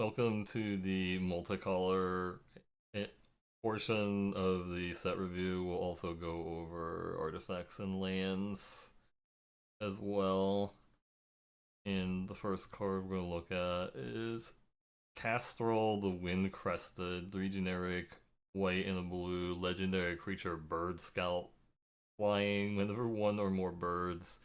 Welcome to the multicolor eh, portion of the set review. We'll also go over artifacts and lands as well. And the first card we're going to look at is Castrol the Wind Crested, 3 generic, white and a blue, legendary creature, Bird Scout, flying. Whenever one or more birds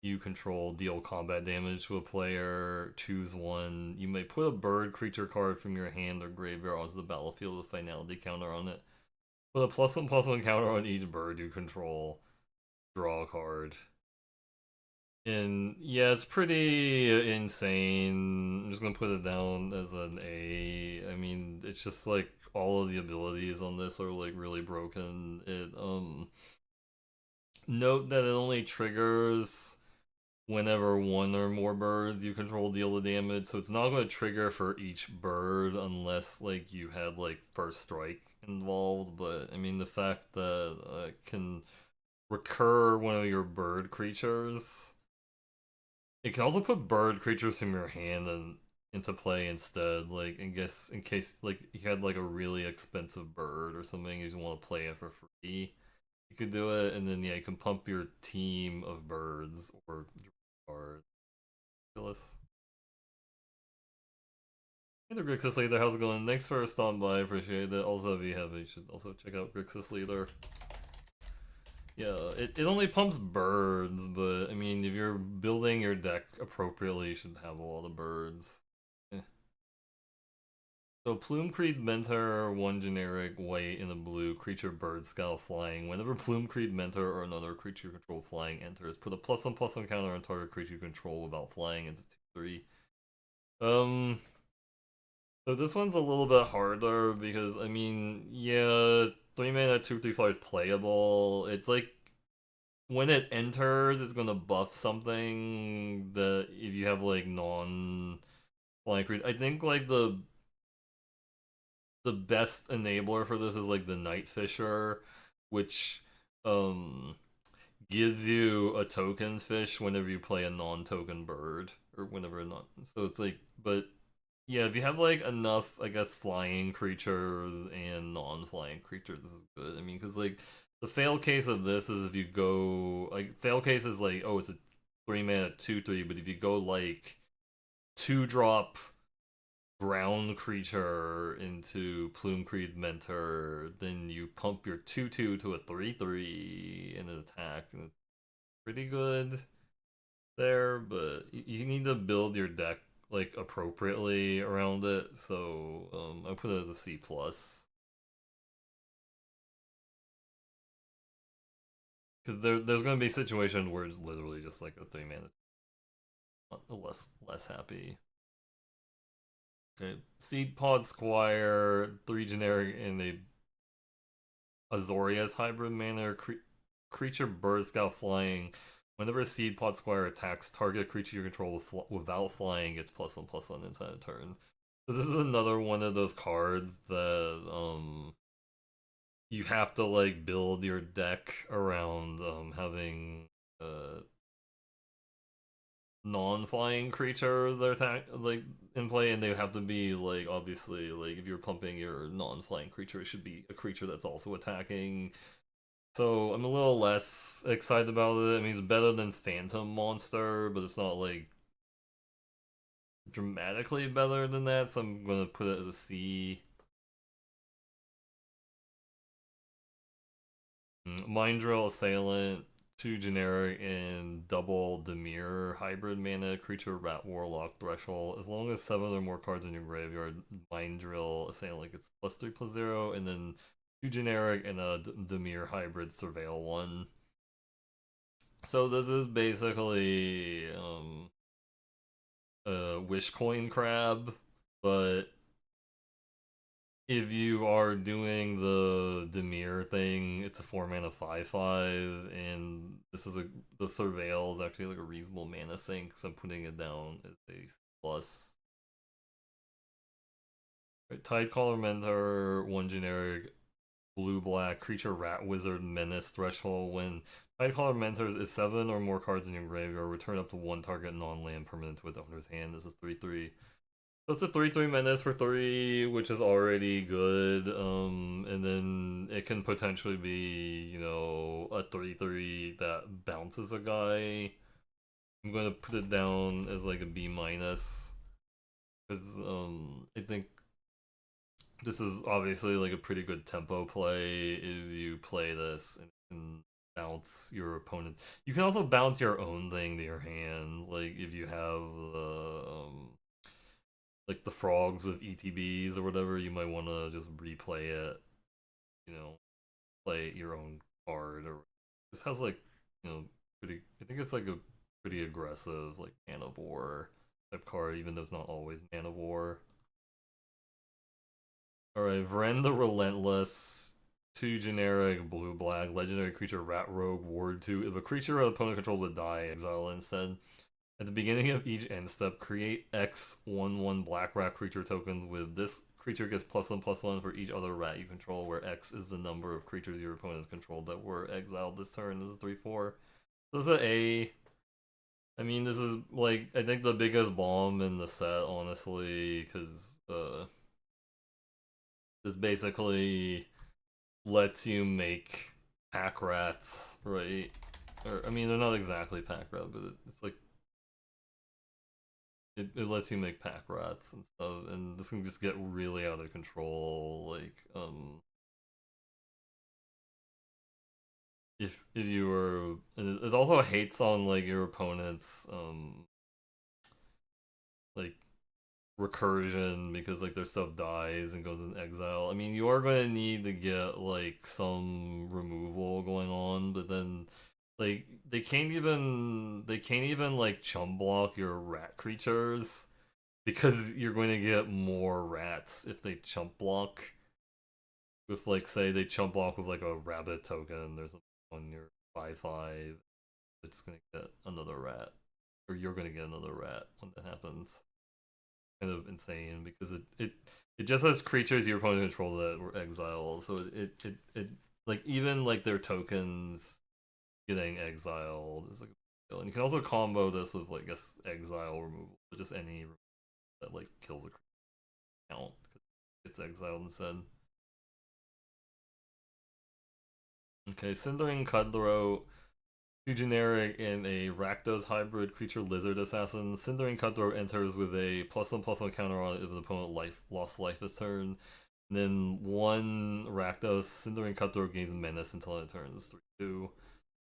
you control deal combat damage to a player, choose one. You may put a bird creature card from your hand or graveyard onto the battlefield with a finality counter on it. Put a +1/+1 counter on each bird you control. Draw a card. And yeah, it's pretty insane. I'm just gonna put it down as an A. I mean, it's just like all of the abilities on this are like really broken. Note that it only triggers whenever one or more birds you control deal the damage, so it's not going to trigger for each bird unless like you had like first strike involved. But I mean, the fact that it can recur one of your bird creatures, it can also put bird creatures from your hand and into play instead. Like, in case like you had like a really expensive bird or something, you just want to play it for free, you could do it, and then yeah, you can pump your team of birds or cards. Ridiculous. Hey there, Grixis Leader, how's it going? Thanks for stopping by, appreciate it. Also, if you have it, you should also check out Grixis Leader. Yeah, it only pumps birds, but I mean, if you're building your deck appropriately, you should have a lot of birds. Eh. So, Plume Creed Mentor, 1 generic, white and a blue, creature bird scout flying. Whenever Plume Creed Mentor or another creature you control flying enters, put a +1/+1 counter on target creature you control without flying into 2/3. So this one's a little bit harder because I mean, yeah, 3 mana 2/3/5 is playable. It's like when it enters, it's gonna buff something that if you have like non-flying creature. I think like the best enabler for this is like the Night Fisher, which um gives you a token fish whenever you play a non-token bird or whenever not. So it's like, but yeah, if you have like enough, I guess, flying creatures and non-flying creatures, this is good. I mean, because like the fail case of this is if you go like fail case is like, oh, it's a 3 mana 2/3, but if you go like 2-drop ground creature into Plume Creed Mentor, then you pump your 2/2 to a 3/3 in an attack, and it's pretty good there, but you need to build your deck like appropriately around it. So I put it as a C plus because there's going to be situations where it's literally just like a 3 mana, less happy. Okay, Seed Pod Squire, 3 generic in a Azorius hybrid mana creature bird scout flying. Whenever a Seed Pod Squire attacks target creature you control without flying, it's +1/+1 inside a turn. This is another one of those cards that you have to like build your deck around having non-flying creatures that attack like in play, and they have to be like obviously like if you're pumping your non-flying creature, it should be a creature that's also attacking. So I'm a little less excited about it. I mean, it's better than Phantom Monster, but it's not like dramatically better than that. So I'm gonna put it as a C. Mind Drill Assailant, 2 generic and double Demir hybrid mana creature rat warlock threshold. As long as 7 or more cards in your graveyard, Mind Drill Assailant gets +3/+0, and then 2 generic and a Demir hybrid surveil 1. So this is basically a Wish Coin Crab, but if you are doing the Demir thing, it's a 4 mana 5/5, and this is the Surveil is actually like a reasonable mana sink, so I'm putting it down as a plus. Right, Tidecaller Mentor, 1 generic, blue black creature rat wizard menace threshold. When Tidecaller Mentors is 7 or more cards in your graveyard, return up to 1 target non-land permanent to its owner's hand. This is 3/3. So it's a 3/3 menace for 3, which is already good. And then it can potentially be, you know, a 3/3 that bounces a guy. I'm gonna put it down as like a B minus because I think this is obviously like a pretty good tempo play if you play this and can bounce your opponent. You can also bounce your own thing to your hand, like if you have the like the frogs with ETBs or whatever. You might want to just replay it, you know, play your own card. Or this has like, you know, pretty. I think it's like a pretty aggressive like Man of War type card, even though it's not always Man of War. Alright, Vren the Relentless, 2 generic blue black, legendary creature Rat Rogue, Ward 2. If a creature or opponent controlled would die, exile instead. At the beginning of each end step, create X 1/1 black rat creature tokens with this creature gets +1/+1 for each other rat you control, where X is the number of creatures your opponents controlled that were exiled this turn. This is 3/4. So this is an A. I mean, this is like, I think the biggest bomb in the set, honestly, because this basically lets you make pack rats, right? Or I mean, they're not exactly pack rat, but it's like it lets you make pack rats and stuff, and this can just get really out of control. Like, if you were, and it also hates on like your opponent's like recursion because like their stuff dies and goes in exile. I mean, you are going to need to get like some removal going on, but then like they can't even like chum block your rat creatures because you're going to get more rats if they chump block with like, say they chump block with like a rabbit token. There's on your 5/5, it's going to get another rat, or you're going to get another rat when that happens. Kind of insane because it just has creatures your opponent controls that were exiled, so it like even like their tokens getting exiled is like a, and you can also combo this with like guess exile removal, but just any that like kills a count because it's exiled instead. Okay, Cindering Cutthroat, 2 generic and a Rakdos hybrid creature lizard assassin. Cindering Cutthroat enters with a +1/+1 counter on it if the opponent lost life this turn. And then 1 Rakdos, Cindering Cutthroat gains menace until it turns 3/2.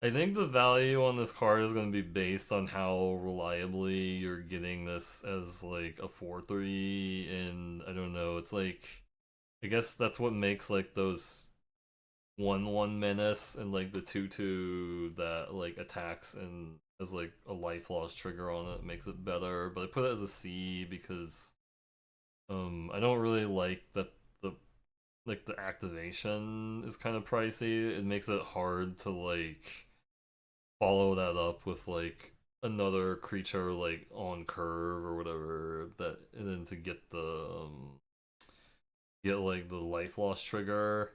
I think the value on this card is going to be based on how reliably you're getting this as like a 4/3, and I don't know, it's like, I guess that's what makes like those 1/1 menace and like the 2/2 that like attacks and has like a life loss trigger on it makes it better. But I put it as a C because I don't really like that the like the activation is kind of pricey. It makes it hard to like follow that up with like another creature like on curve or whatever, that and then to get like the life loss trigger.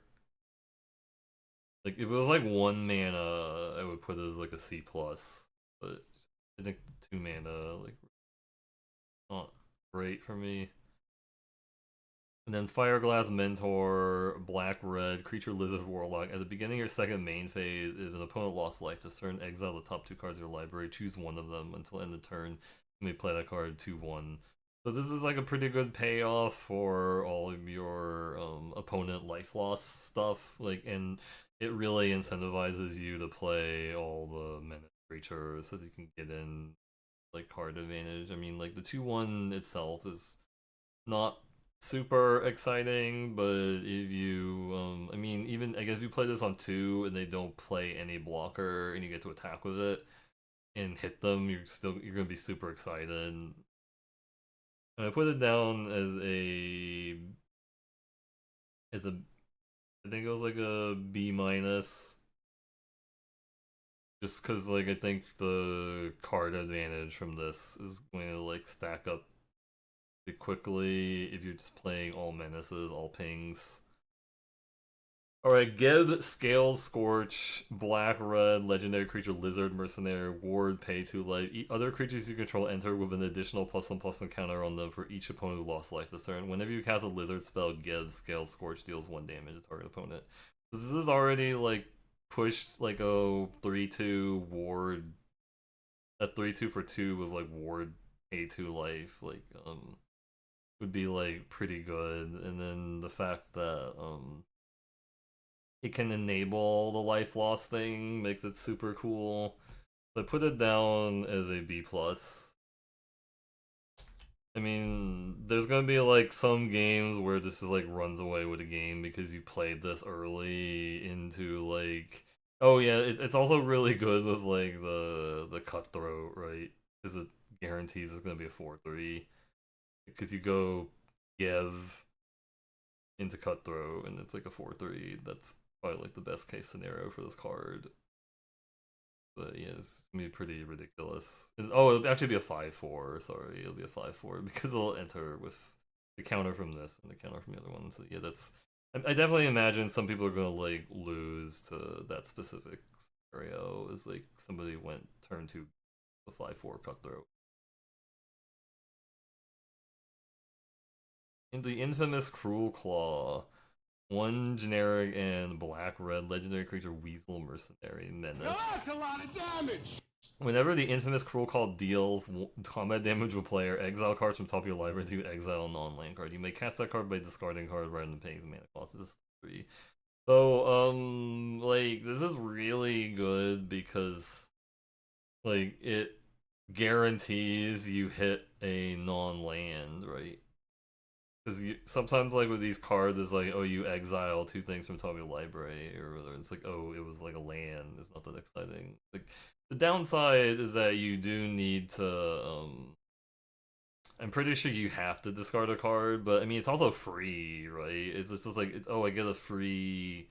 Like if it was like 1 mana, I would put it as like a C plus, but I think 2 mana like not great for me. And then Fireglass Mentor, Black Red, Creature Lizard Warlock. At the beginning of your second main phase, if an opponent lost life this turn, exile the top 2 cards of your library, choose one of them until end of turn, and they play that card 2/1. So this is like a pretty good payoff for all of your opponent life loss stuff. Like, and it really incentivizes you to play all the menace creatures so that you can get in like card advantage. I mean, like the 2/1 itself is not super exciting, but if you I mean, even I guess if you play this on 2 and they don't play any blocker and you get to attack with it and hit them, you're gonna be super excited. And I put it down as a I think it was like a B minus, just because like I think the card advantage from this is going to like stack up quickly if you're just playing all menaces, all pings. Alright, give Scale Scorch, Black Red, Legendary Creature, Lizard, Mercenary, Ward, pay 2 life. Other creatures you control enter with an additional +1/+1 counter on them for each opponent who lost life this turn. Whenever you cast a Lizard spell, give Scale Scorch, deals 1 damage to target opponent. This is already like pushed like a 3/2 Ward, a 3/2 for 2 with like Ward, pay 2 life, like would be like pretty good. And then the fact that it can enable the life loss thing makes it super cool. So I put it down as a B plus. I mean, there's gonna be like some games where this is like runs away with a game because you played this early into like, oh yeah, it's also really good with like the cutthroat, right? Because it guarantees it's gonna be a 4/3 because you go give into cutthroat and it's like a 4/3. That's probably like the best case scenario for this card. But yeah, it's gonna be pretty ridiculous. Oh, it'll actually be a 5/4. Sorry, it'll be a 5/4 because it'll enter with the counter from this and the counter from the other one. So yeah, that's. I definitely imagine some people are gonna like lose to that specific scenario. Is like somebody went turn 2 a 5/4 cutthroat. In the infamous Cruel Claw, 1 generic and black red legendary creature Weasel Mercenary Menace. That's a lot of damage! Whenever the infamous Cruel Call deals combat damage with player, exile cards from top of your library to exile a non-land card. You may cast that card by discarding card rather than paying the mana cost. This is 3. So, like, this is really good because, like, it guarantees you hit a non-land, right? Because sometimes, like, with these cards, it's like, oh, you exile 2 things from top of your library, or whether it's like, oh, it was like a land. It's not that exciting. Like, the downside is that you do need to, I'm pretty sure you have to discard a card, but I mean, it's also free, right? It's just like, oh, I get a free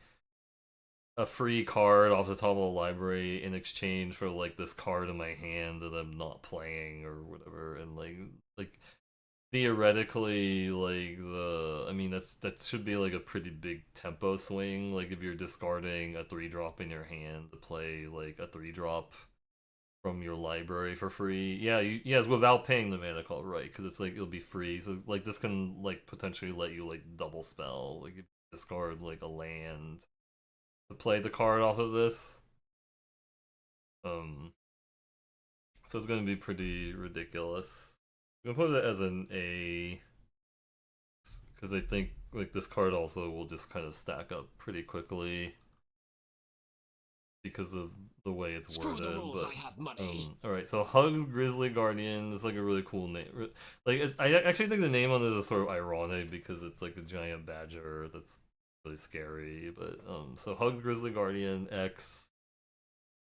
card off the top of the library in exchange for like this card in my hand that I'm not playing or whatever, and like theoretically, like I mean, that should be like a pretty big tempo swing. Like if you're discarding a 3-drop in your hand to play like a 3-drop from your library for free. Yeah, yes, without paying the mana cost, right? Because it's like it'll be free. So like this can like potentially let you like double spell, like you discard like a land to play the card off of this. Um, so it's gonna be pretty ridiculous. I'm gonna put it as an A because I think like this card also will just kind of stack up pretty quickly because of the way it's Screw worded. the rules, But I have money. all right, so Hugs Grizzly Guardian is like a really cool name. Like I actually think the name on this is sort of ironic because it's like a giant badger that's really scary. But so Hugs Grizzly Guardian X.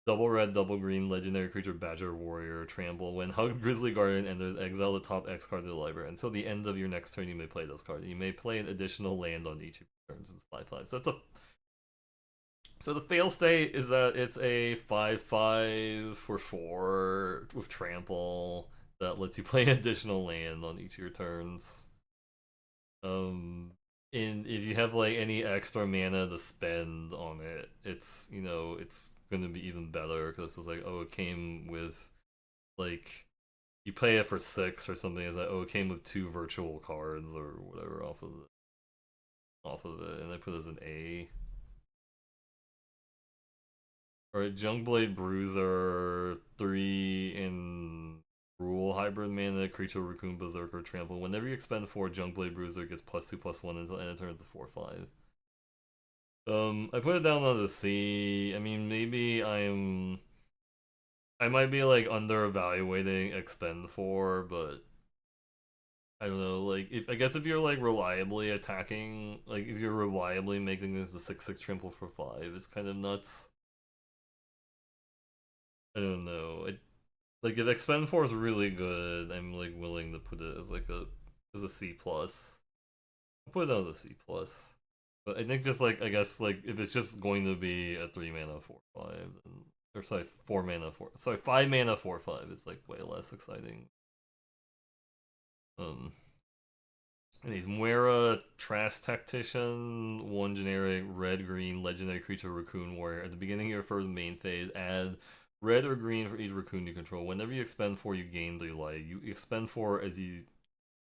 Double red, double green, legendary creature, Badger Warrior, Trample. When Hugs Grizzly Guardian enters, exile the top X card of the library. Until the end of your next turn, you may play this card. You may play an additional land on each of your turns. It's 5/5. So the fail state is that it's a 5/5 for 4 with Trample that lets you play an additional land on each of your turns. And if you have like any extra mana to spend on it, it's it's gonna be even better because it's like, oh, it came with like you pay it for 6 or something. It's like, oh, it came with 2 virtual cards or whatever off of it, and I put it as an A. Alright, Junkblade Bruiser, 3 in Rule Hybrid Mana, Creature, Raccoon, Berserker, Trample. Whenever you expend 4, Junkblade Bruiser gets +2/+1 until end of turn. It's 4/5. I put it down as a C. I mean, maybe I might be like under evaluating expend 4, but I don't know. Like, I guess if you're like reliably attacking, like if you're reliably making this a 6/6 trample for 5, it's kind of nuts. I don't know. Like if expend 4 is really good, I'm like willing to put it as like a C plus. I'll put it on the C plus. But I think just like I guess like if it's just going to be a 3 mana 4/5, then, or sorry 4 mana 4 sorry 5 mana 4/5, it's like way less exciting. Um And he's Muera, Trash Tactician, one generic, red green, legendary creature, Raccoon Warrior. At the beginning of your first main phase, add red or green for each raccoon you control. Whenever you expend 4, you gain 3 life. You expend 4 as you.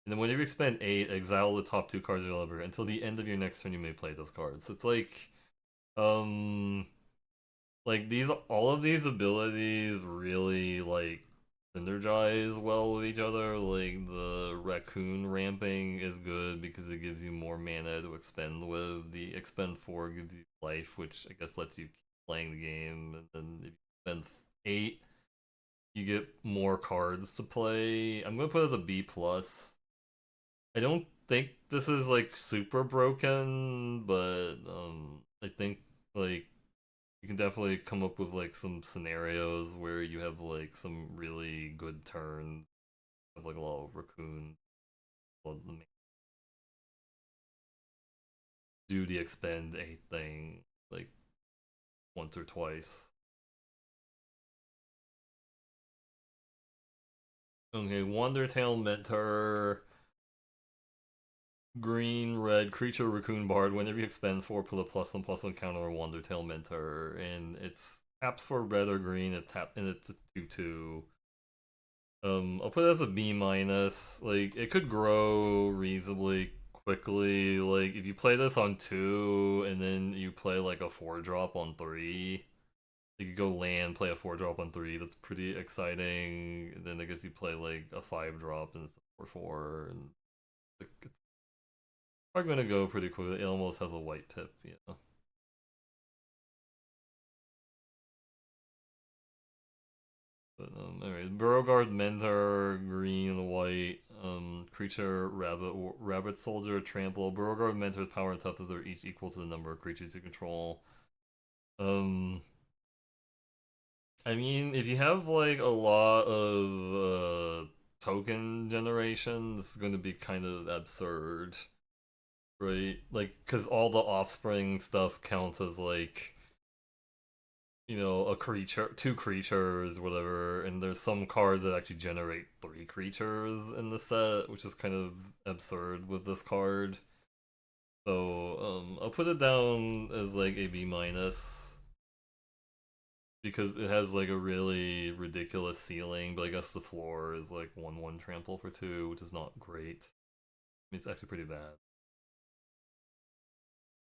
And then whenever you expend 8, exile the top 2 cards of your library. Until the end of your next turn, you may play those cards. So it's um, like these, all of these abilities really like synergize well with each other. Like the raccoon ramping is good because it gives you more mana to expend with. The expend 4 gives you life, which I guess lets you keep playing the game. And then if you spend 8, you get more cards to play. I'm gonna put it as a B plus. I don't think this is like super broken, but I think like you can definitely come up with like some scenarios where you have like some really good turns, have like a lot of raccoons, do the expend 8 thing like once or twice. Okay, Wondertail Mentor, green, red, creature, raccoon, bard. Whenever you expend 4, put a +1/+1 counter on Wondertail Mentor, and it's taps for red or green. And it's a 2/2. I'll put it as a B minus. Like it could grow reasonably quickly. Like if you play this on 2 and then you play like a 4-drop on 3, you could go land, play a 4-drop on 3. That's pretty exciting. And then I guess you play like a 5-drop and it's a 4/4, and it's probably gonna go pretty quickly. It almost has a white tip, you know. But anyway, Beauregard Mentor, green and white, creature, rabbit soldier, trample. Beauregard Mentor's power and toughness are each equal to the number of creatures you control. Um, I mean, if you have like a lot of token generations, it's going to be kind of absurd, right? Like, because all the offspring stuff counts as like, you know, a creature, 2 creatures, whatever, and there's some cards that actually generate 3 creatures in the set, which is kind of absurd with this card. So, I'll put it down as like a B minus because it has like a really ridiculous ceiling, but I guess the floor is like 1/1 trample for 2, which is not great. I mean, it's actually pretty bad.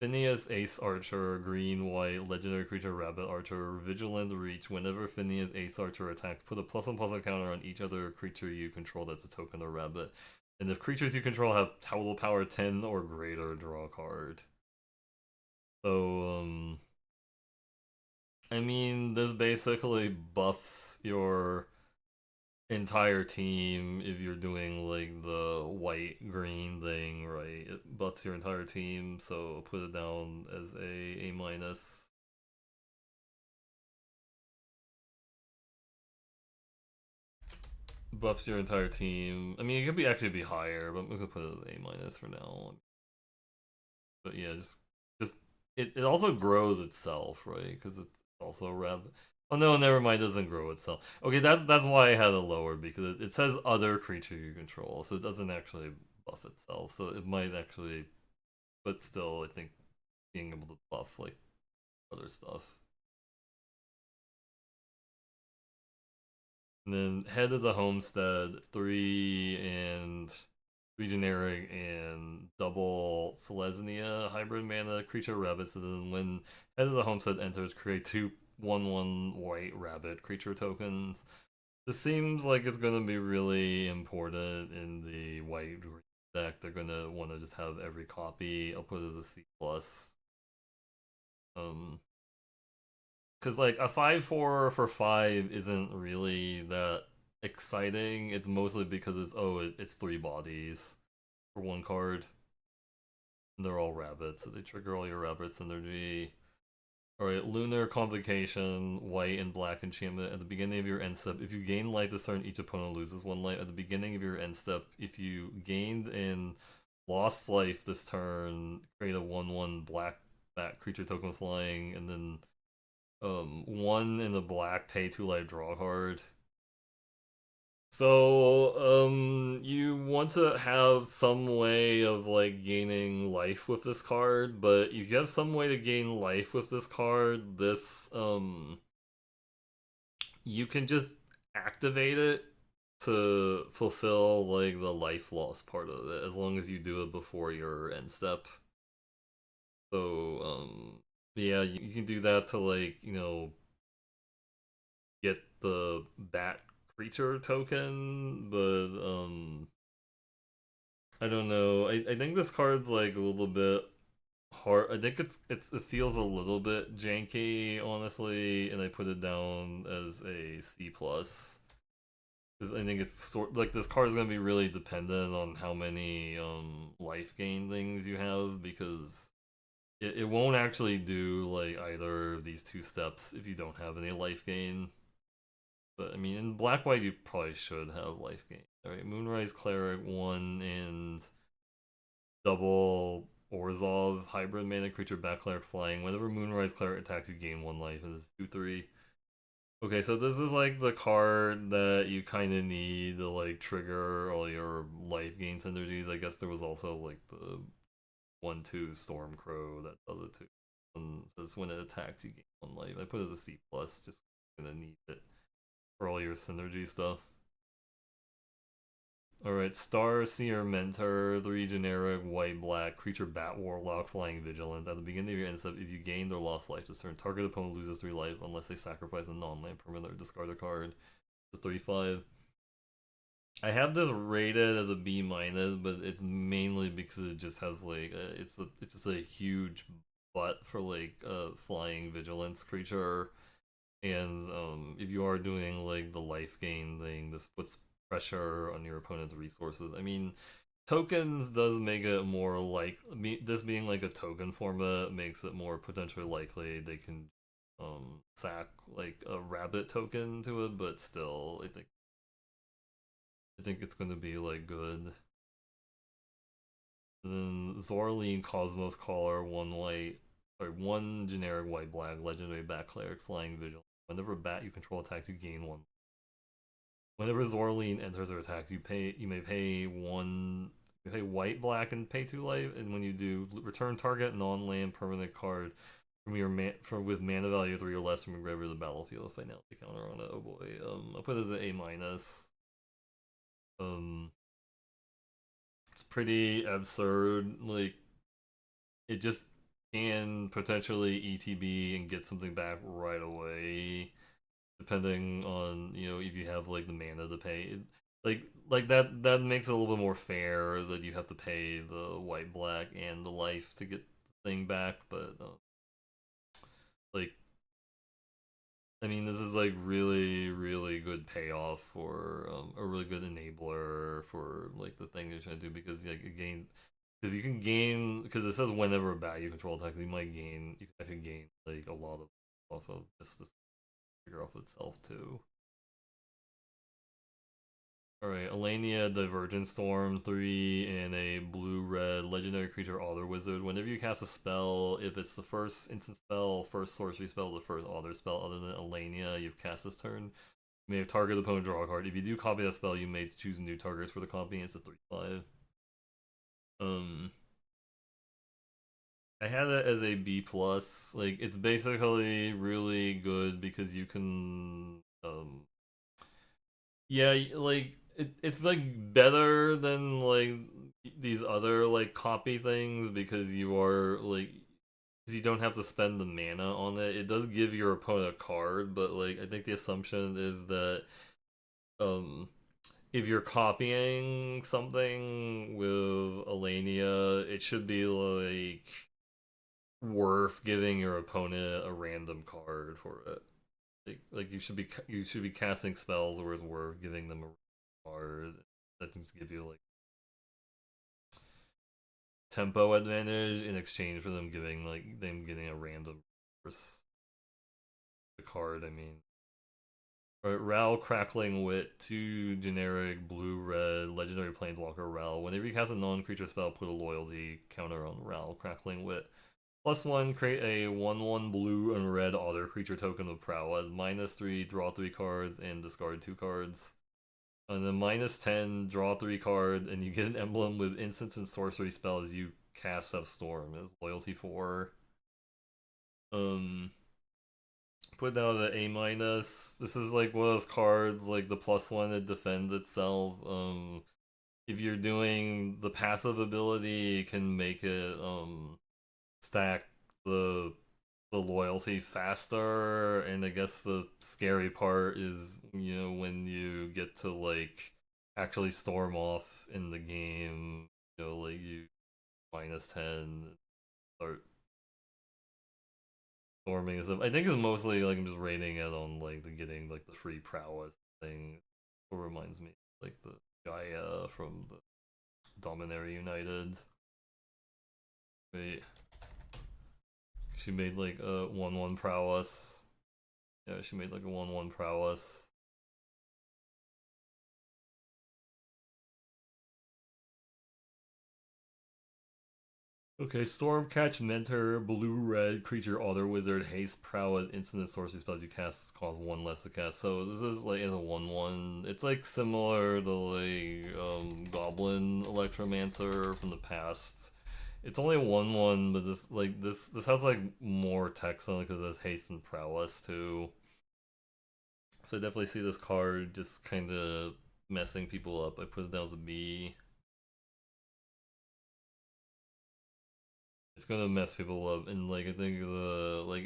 Phineas Ace Archer, green, white, legendary creature, rabbit archer, vigilant reach. Whenever Phineas Ace Archer attacks, put a +1/+1 counter on each other creature you control that's a token or rabbit. And if creatures you control have total power 10 or greater, draw a card. So, I mean, this basically buffs your entire team if you're doing like the white green thing, right? It buffs your entire team, so put it down as a minus. Buffs your entire team. I mean, it could be actually be higher, but I'm gonna put it as A minus for now. But yeah, just it also grows itself, right? Because it's also a rabbit. Oh no, never mind. It doesn't grow itself. Okay, that's why I had it lower because it says other creature you control, so it doesn't actually buff itself. So it might actually, but still, I think being able to buff like other stuff. And then Head of the Homestead, 3 generic and double Selesnya hybrid mana creature rabbits. And then when Head of the Homestead enters, create 2/1/1 white rabbit creature tokens. This seems like it's gonna be really important in the white deck. They're gonna want to just have every copy. I'll put it as a C plus. Um, because like a 5/4 for 5 isn't really that exciting. It's mostly because it's 3 bodies for 1 card. And they're all rabbits, so they trigger all your rabbits energy. Alright, Lunar Convocation, white and black enchantment. At the beginning of your end step, if you gain life this turn, each opponent loses 1 life. At the beginning of your end step, if you gained and lost life this turn, create a 1/1 black bat creature token flying, and then 1 in the black, pay 2 life, draw a card. So, you want to have some way of like gaining life with this card, but if you have some way to gain life with this card, you can just activate it to fulfill like the life loss part of it, as long as you do it before your end step. So, yeah, you can do that to like, get the bat creature token, but I don't know. I think this card's like a little bit hard. I think it feels a little bit janky, honestly, and I put it down as a C plus. Because I think it's sort like this card is gonna be really dependent on how many life gain things you have, because it won't actually do like either of these two steps if you don't have any life gain. But I mean, in black white, you probably should have life gain. All right, Moonrise Cleric 1 and double Orzhov hybrid mana creature bat cleric flying. Whenever Moonrise Cleric attacks, you gain 1 life. And this is 2/3. Okay, so this is like the card that you kind of need to like trigger all your life gain synergies. I guess there was also like the 1/2 Stormcrow that does it too. And says when it attacks, you gain 1 life. I put it as a C plus, just gonna need it for all your synergy stuff. Alright, Star Seer Mentor, 3 generic, white, black, creature bat warlock, flying vigilant. At the beginning of your end step, if you gained or lost life this turn, target opponent loses 3 life unless they sacrifice a non-land permanent or discard a card. It's 35. I have this rated as a B minus, but it's mainly because it just has like it's just a huge butt for like a flying vigilance creature, and if you are doing like the life gain thing, this puts pressure on your opponent's resources. I mean, tokens does make it more like this being like a token format makes it more potentially likely they can sack like a rabbit token to it, but still, I think it's gonna be like good. Then Zorleen Cosmos Caller, 1 white, sorry, 1 generic white black, legendary bat cleric, flying vigil. Whenever a bat you control attacks, you gain 1. Whenever Zorleen enters or attacks, you may pay white black and pay 2 life, and when you do, return target non-land permanent card from your with mana value 3 or less from your graveyard to the battlefield. Finality counter on it. Oh boy. I'll put it as an A minus. Um, it's pretty absurd. Like, it just can potentially ETB and get something back right away, depending on if you have like the mana to pay. Like that makes it a little bit more fair, is that you have to pay the white black and the life to get the thing back, but like I mean, this is like really, really good payoff for a really good enabler for like the thing you're trying to do, because like again, because you can gain, because it says whenever a bat you control attacks, you can actually gain like a lot of off of just this figure off itself too. Alright, Alania Divergent Storm, 3 and a blue-red legendary creature auto wizard. Whenever you cast a spell, if it's the first instant spell, first sorcery spell, the first auto spell other than Alania you've cast this turn, you may have target opponent draw a card. If you do copy that spell, you may choose new targets for the copy. It's a 3/5. Um, I had it as a B plus. Like, it's basically really good because you can yeah, like it's like better than like these other like copy things, because you are like, because you don't have to spend the mana on it. It does give your opponent a card, but like I think the assumption is that um if you're copying something with Alania, it should be like worth giving your opponent a random card for it. Like you should be casting spells where it's worth giving them a card that just give you like tempo advantage in exchange for them getting a random the card. I mean, right, Ral Crackling Wit, 2 generic blue red legendary planeswalker Ral. Whenever you cast a non-creature spell, put a loyalty counter on Ral Crackling Wit. +1, create a 1/1 blue and red other creature token with prowess. -3, draw 3 cards and discard 2 cards. And then -10, draw 3 card, and you get an emblem with instants and sorcery spells you cast of Storm as loyalty 4. Put it down as an A-. This is like one of those cards, like the +1 that defends itself. If you're doing the passive ability, it can make it stack the loyalty faster, and I guess the scary part is, you know, when you get to like actually storm off in the game, you know, like you -10 start storming and stuff. I think it's mostly like I'm just rating it on like the getting like the free prowess thing. It reminds me like the Gaia from the Dominaria United. Wait, she made like a 1/1 prowess. Yeah, she made like a 1/1 prowess. Okay, Stormcatch, Mentor, blue-red, creature, auto wizard, haste, prowess, instant and sorcery spells you cast cost 1 less to cast. So this is like as a 1/1. It's like similar to like Goblin Electromancer from the past. It's only a 1/1, but this has like more text on it because it has haste and prowess too. So I definitely see this card just kind of messing people up. I put it down as a B. It's gonna mess people up, and like I think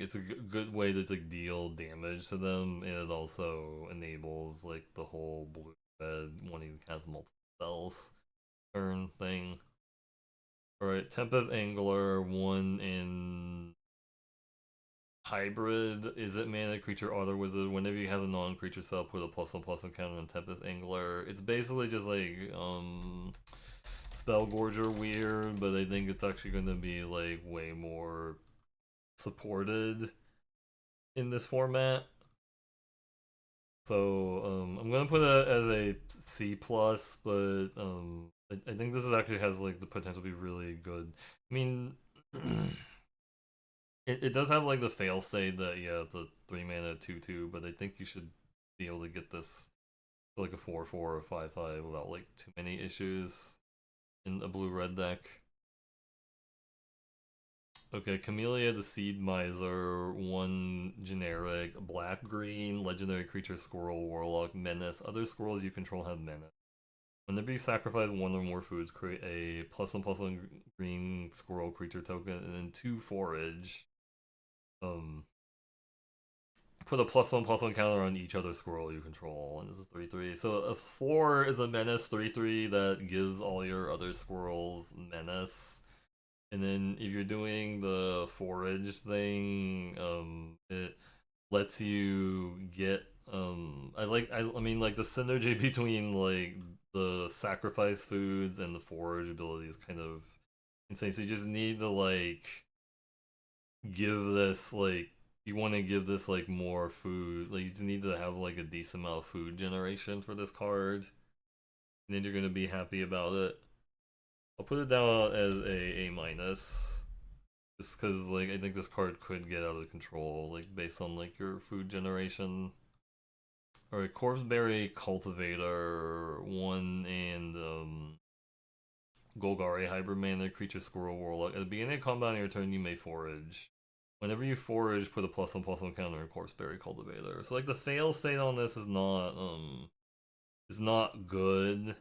it's a good way to like deal damage to them, and it also enables like the whole blue red wanting to cast multiple spells turn thing. Alright, Tempest Angler, 1 in hybrid. Is it mana creature auto wizard? Whenever you have a non-creature spell, put a +1/+1 counter on Tempest Angler. It's basically just like Spell Gorger weird, but I think it's actually going to be like way more supported in this format. So I'm gonna put it as a C+, but I think this is actually has like the potential to be really good. I mean, it does have like the fail state that yeah, the 3 mana 2/2, but I think you should be able to get this to like a 4/4 or 5/5 without like too many issues in a blue-red deck. Okay, Camellia the Seed Miser, 1 generic, black-green, legendary creature, squirrel, warlock, menace. Other squirrels you control have menace. Whenever you sacrifice 1 or more foods, create a +1/+1 green squirrel creature token, and then 2 forage. Put a +1/+1 counter on each other squirrel you control, and it's a 3/3. So a 4 is a menace 3/3 that gives all your other squirrels menace. And then if you're doing the forage thing, it lets you get I mean like the synergy between like the sacrifice foods and the forage ability is kind of insane. So you just need to like give this like you want to give this like more food. Like you just need to have like a decent amount of food generation for this card, and then you're gonna be happy about it. I'll put it down as a A-, just because like I think this card could get out of control, like based on like your food generation. All right, Corpseberry Cultivator, 1 and Golgari Hybrid Mana, creature, squirrel, warlock. At the beginning of combat on your turn, you may forage. Whenever you forage, put a +1/+1 counter on Corpseberry Cultivator. So like the fail state on this is not good.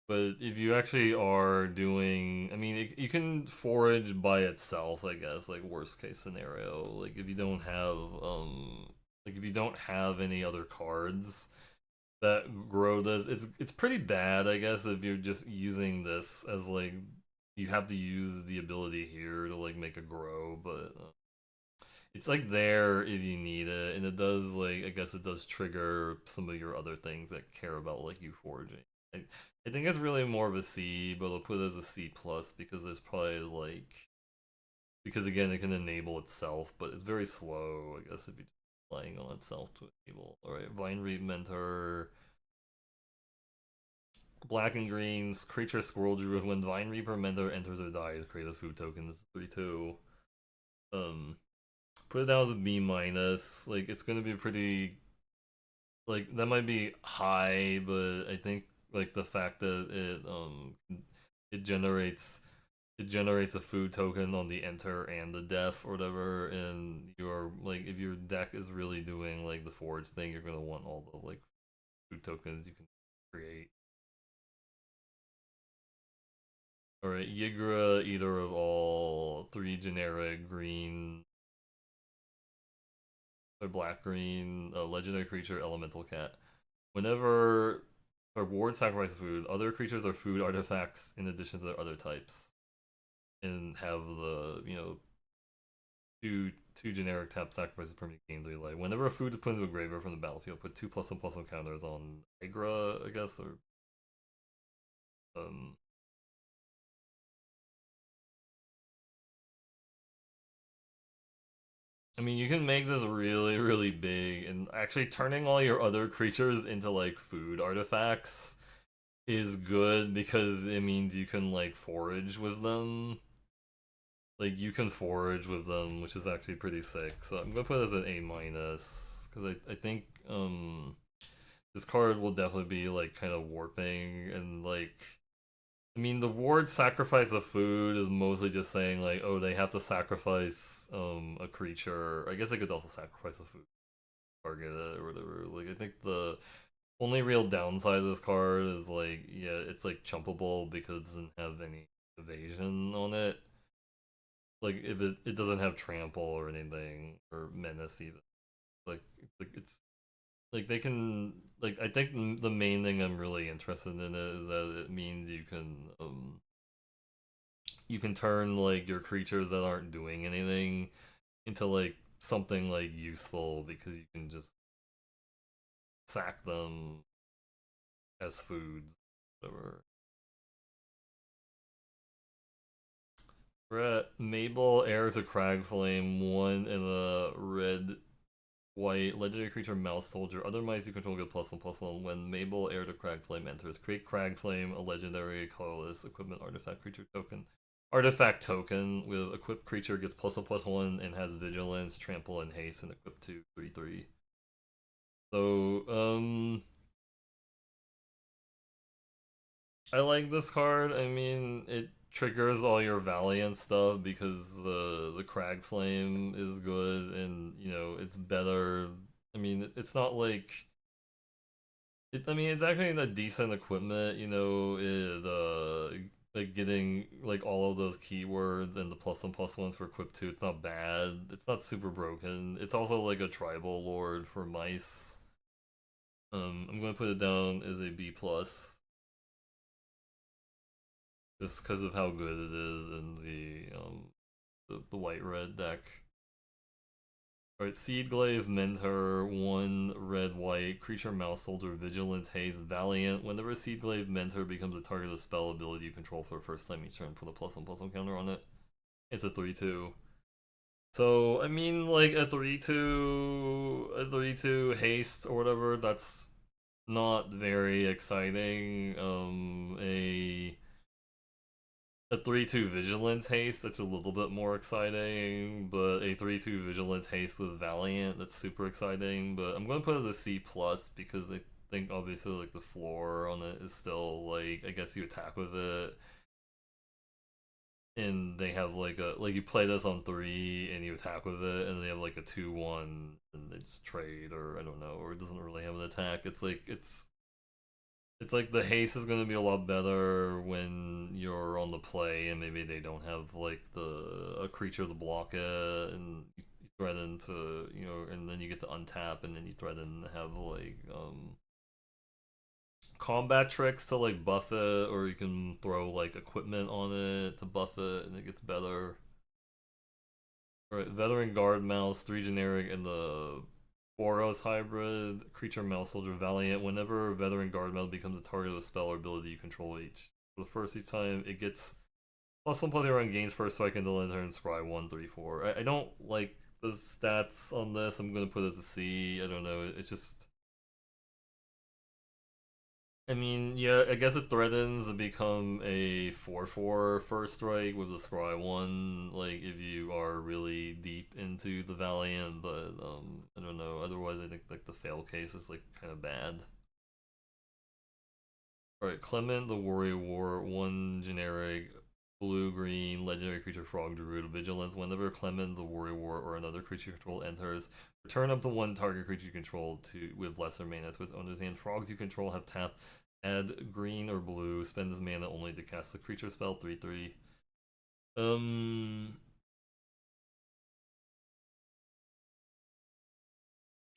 But if you actually are doing, I mean, you can forage by itself, I guess, like worst case scenario. Like if you don't have, any other cards that grow this, it's pretty bad, I guess, if you're just using this as like you have to use the ability here to like make a grow, but it's like there if you need it, and it does like I guess it does trigger some of your other things that care about like you foraging. I think it's really more of a C, but I'll put it as a C plus because there's probably like because again it can enable itself, but it's very slow. I guess if you're relying on itself to enable. All right, Vine Reap Mentor. Black and greens, creature squirrel druid. When Vine Reaper Mentor enters or dies, create a food token. This is 3/2. Put it down as a B minus. Like it's gonna be pretty like that might be high, but I think like the fact that it generates it generates a food token on the enter and the def or whatever, and you're like if your deck is really doing like the forge thing, you're gonna want all the like food tokens you can create. Alright, Yigra, Eater of All, 3 generic green or black green, legendary creature, elemental cat. Whenever a ward sacrifice food, other creatures are food artifacts in addition to their other types. And have the, two generic tap sacrifices per game delay. Whenever a food is put into a graveyard from the battlefield, put 2+1/+1 counters on Agra, I guess, or um I mean, you can make this really, really big, and actually turning all your other creatures into like food artifacts is good because it means you can like forage with them. Like you can forage with them, which is actually pretty sick. So I'm gonna put this at A minus because I think this card will definitely be like kind of warping and like I mean, the ward sacrifice of food is mostly just saying like, oh, they have to sacrifice a creature. I guess they could also sacrifice a food target it or whatever. Like, I think the only real downside of this card is like, yeah, it's like chumpable because it doesn't have any evasion on it. Like, if it doesn't have trample or anything or menace even. It's like they can like I think the main thing I'm really interested in it is that it means you can turn like your creatures that aren't doing anything into like something like useful because you can just sack them as foods. Whatever. We're at Mabel, heir to Cragflame, 1 in a red white legendary creature mouse soldier. Other mice you control get +1/+1 when Mabel, heir to Cragflame enters. Create Cragflame, a legendary colorless equipment artifact creature token. Artifact token with equipped creature gets +1/+1 and has vigilance, trample, and haste, and equipped to 3/3. So I like this card. I mean, it triggers all your Valiant stuff because the Crag Flame is good, and it's better. I mean, it's not like I mean, it's actually a decent equipment. Like getting like all of those keywords and the +1/+1 for equip 2. It's not bad. It's not super broken. It's also like a tribal lord for mice. I'm gonna put it down as a B plus. Just because of how good it is in the white red deck. Alright, Seedglaive, Mentor, 1 red white, creature mouse soldier, vigilance, haze, valiant. Whenever Seedglaive Mentor becomes a target of spell ability you control for the first time each turn, put a +1/+1 counter on it. It's a 3/2. So I mean like a 3/2 haste or whatever, that's not very exciting. A 3/2 vigilance haste that's a little bit more exciting, but a 3/2 vigilance haste with Valiant that's super exciting. But I'm gonna put it as a C plus because I think obviously like the floor on it is still like I guess you attack with it, and they have like you play this on 3 and you attack with it, and they have like a 2/1 and it's trade or I don't know, or it doesn't really have an attack. It's like the haste is going to be a lot better when you're on the play and maybe they don't have like a creature to block it, and you threaten to and then you get to untap and then you threaten to have like combat tricks to like buff it, or you can throw like equipment on it to buff it and it gets better. Alright, veteran guard mouse, 3 generic, and the Boros hybrid, creature mouse soldier valiant. Whenever veteran guard mouse becomes a target of a spell or ability you control for the first each time, it gets +1/+0 on gains first strike until end turn, scry 1/3/4. I don't like the stats on this. I'm gonna put it as a C. I don't know. It's just I mean, yeah, I guess it threatens to become a 4/4 first strike with the Scry one, like if you are really deep into the Valiant, but I don't know. Otherwise, I think like the fail case is like kind of bad. Alright, Clement the Warrior War, one generic blue green legendary creature frog druid of vigilance. Whenever Clement the Warrior War or another creature you control enters, return up to one target creature you control to with lesser mana to its owner's hand. Frogs you control have tap, add green or blue, spend this mana only to cast the creature spell 3/3. Um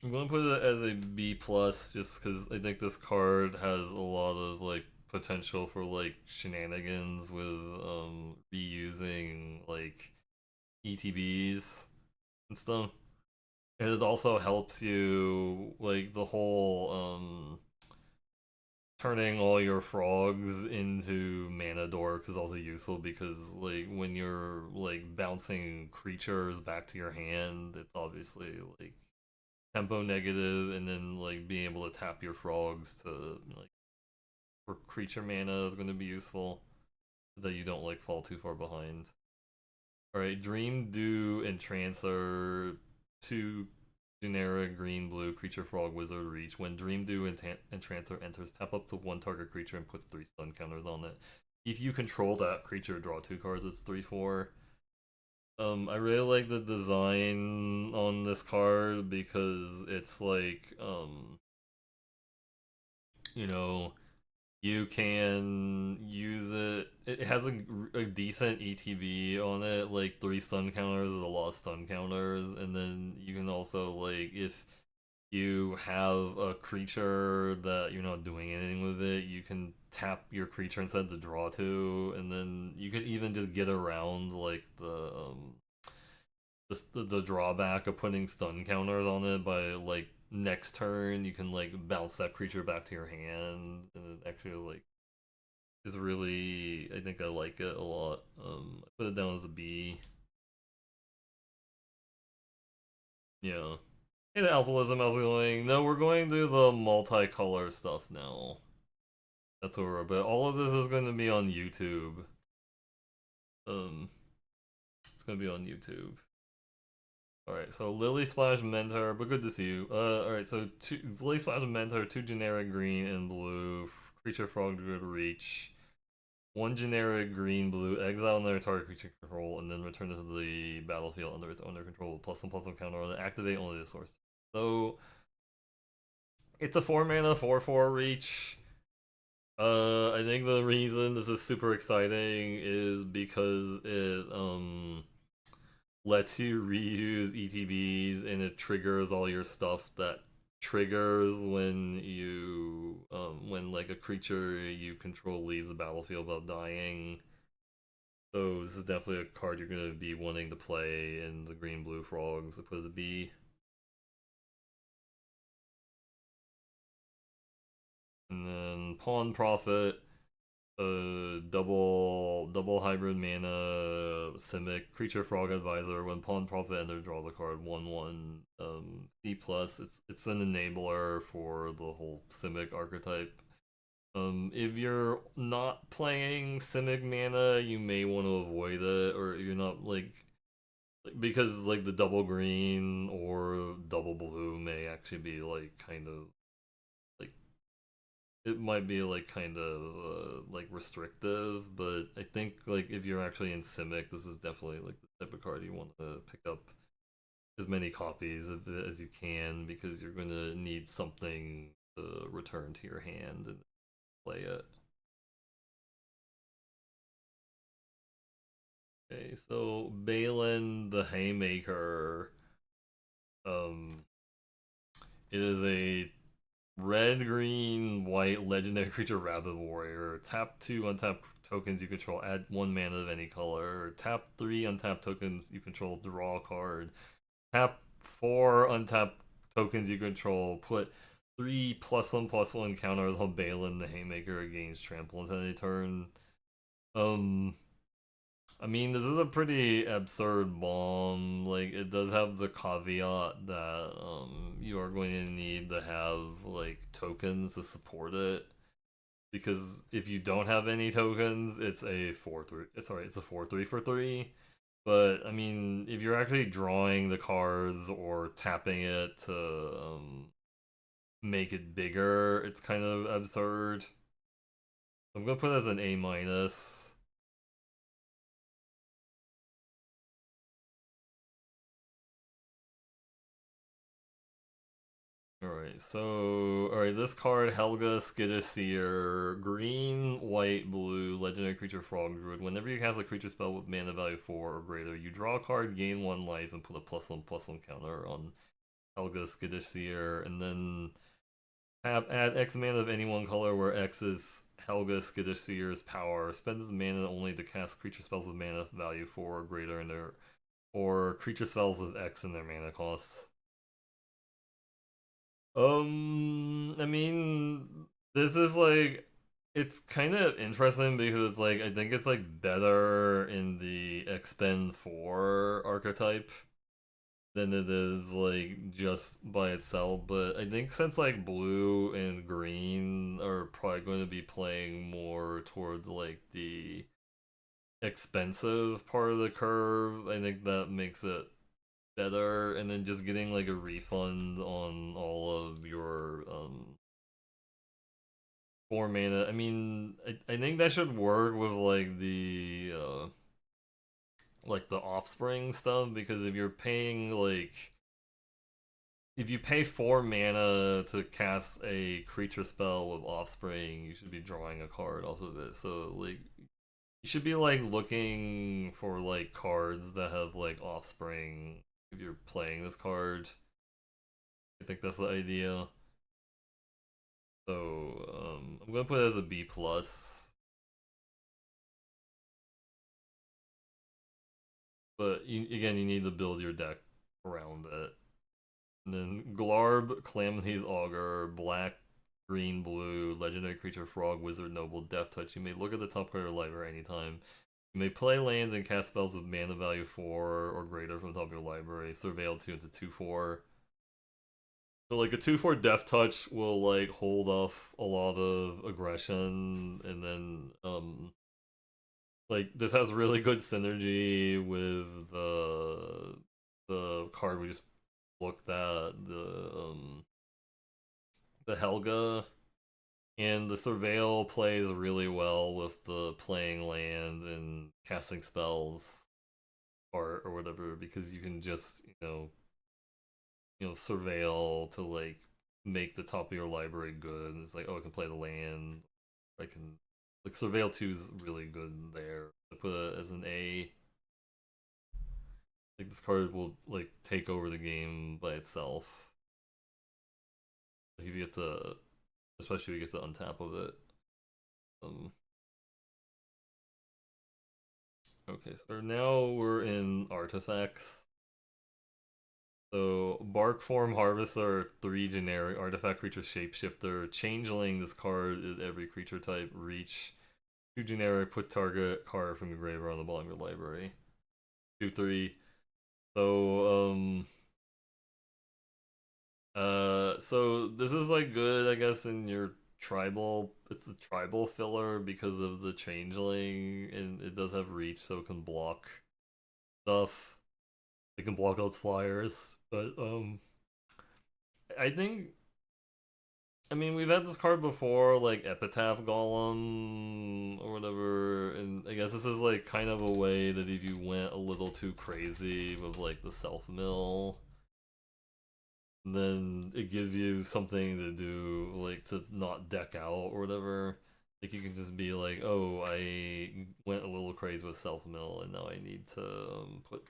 I'm gonna put it as a B plus just because I think this card has a lot of like potential for like shenanigans with reusing like ETBs and stuff. And it also helps you like the whole turning all your frogs into mana dorks is also useful because like when you're like bouncing creatures back to your hand, it's obviously like tempo negative, and then like being able to tap your frogs to like for creature mana is going to be useful so that you don't like fall too far behind. All right, Dream, Do, and Trance are two generic green blue creature frog wizard reach. When Dream, Do, and Trancer enters, tap up to one target creature and put 3 stun counters on it. If you control that creature, draw 2 cards. It's 3/4. I really like the design on this card because it's like, you know, you can use it. It has a decent ETB on it, like 3 stun counters is a lot of stun counters, and then you can also like if you have a creature that you're not doing anything with it, you can tap your creature instead to draw two, and then you can even just get around like the drawback of putting stun counters on it by like next turn you can like bounce that creature back to your hand, and it actually like is really, I think I like it a lot. I put it down as a B. Yeah. Hey, the alphaism, how's it going? No, we're going to the multicolor stuff now. That's what we're. But all of this is going to be on YouTube. Um, it's going to be on YouTube. Alright, so Lily Splash Mentor, but good to see you. Alright, so Lily Splash Mentor, 2 generic green and blue, creature frog druid reach, 1 generic green blue, exile another target creature control, and then return it to the battlefield under its owner control with +1/+1 counter, and activate only the source. So it's a 4 mana 4/4 reach. I think the reason this is super exciting is because it lets you reuse ETBs, and it triggers all your stuff that triggers when you when like a creature you control leaves the battlefield without dying. So this is definitely a card you're gonna be wanting to play in the green blue frogs. I put as a B. And then Pawn Prophet, double hybrid mana Simic creature frog advisor. When Pawn Prophet enters, draws a card 1/1. C plus. It's an enabler for the whole Simic archetype. If you're not playing Simic mana, you may want to avoid it, or you're not like because like the double green or double blue may actually be like kind of like it might be like kind of like restrictive, but I think like if you're actually in Simic, this is definitely like the type of card you want to pick up as many copies of it as you can because you're gonna need something to return to your hand and play it. Okay, so Balin the Haymaker, um, it is a red, green, white legendary creature rabbit warrior. Tap 2 untap tokens you control, add 1 mana of any color. Tap 3 untap tokens you control, draw a card. Tap 4 untap tokens you control, put 3 +1/+1 counters on Balin the Haymaker against trample until any turn. Um I mean, this is a pretty absurd bomb. Like, it does have the caveat that you are going to need to have like tokens to support it. because if you don't have any tokens, it's a 4-3. Sorry, it's a 4-3 for 3. But I mean, if you're actually drawing the cards or tapping it to make it bigger, it's kind of absurd. I'm gonna put it as an A minus. Alright, this card, Helga Skittish Seer, green, white, blue, legendary creature frog druid. Whenever you cast a creature spell with mana value 4 or greater, you draw a card, gain 1 life, and put a +1/+1 counter on Helga Skittish Seer, and then add X mana of any one color where X is Helga Skittish Seer's power. Spend this mana only to cast creature spells with mana value 4 or greater in their, or creature spells with X in their mana costs. I mean, this is like, it's kind of interesting because it's like, I think it's like better in the expend 4 archetype than it is like just by itself. But I think since like blue and green are probably going to be playing more towards like the expensive part of the curve, I think that makes it better. And then just getting like a refund on all of your 4 mana. I mean, I think that should work with like the offspring stuff, because if you're paying like, if you pay 4 mana to cast a creature spell with offspring, you should be drawing a card off of it. So like, you should be like looking for like cards that have like offspring if you're playing this card. I think that's the idea. So I'm gonna put it as a B plus. But again, you need to build your deck around it. And then Glarb, Calamity's Augur, black, green, blue, legendary creature, frog, wizard, noble, death touch. You may look at the top card of your library anytime. You may play lands and cast spells with mana value 4 or greater from the top of your library. Surveil 2 into 2/4. So like a 2/4 death touch will like hold off a lot of aggression, and then like this has really good synergy with the card we just looked at, the Helga, and the Surveil plays really well with the playing land and casting spells or whatever, because you can just Surveil to like make the top of your library good. And it's like, oh, I can play the land. I can like Surveil 2 is really good there. I put it as an A. Like this card will like take over the game by itself. Like if you get to, especially if you get to untap of it. Um. Okay, so now we're in artifacts. So Bark Form Harvester, 3 generic artifact creature shapeshifter. Changeling, this card is every creature type. Reach, 2 generic, put target card from your graveyard on the bottom of your library. 2/3. So so this is like good, I guess, in your tribal. It's a tribal filler because of the changeling, and it does have reach, so it can block stuff. It can block out flyers, but I think, I mean, we've had this card before, like Epitaph Golem or whatever, and I guess this is like kind of a way that if you went a little too crazy with like the self mill, then it gives you something to do, like to not deck out or whatever. Like you can just be like, oh, I went a little crazy with self mill, and now I need to put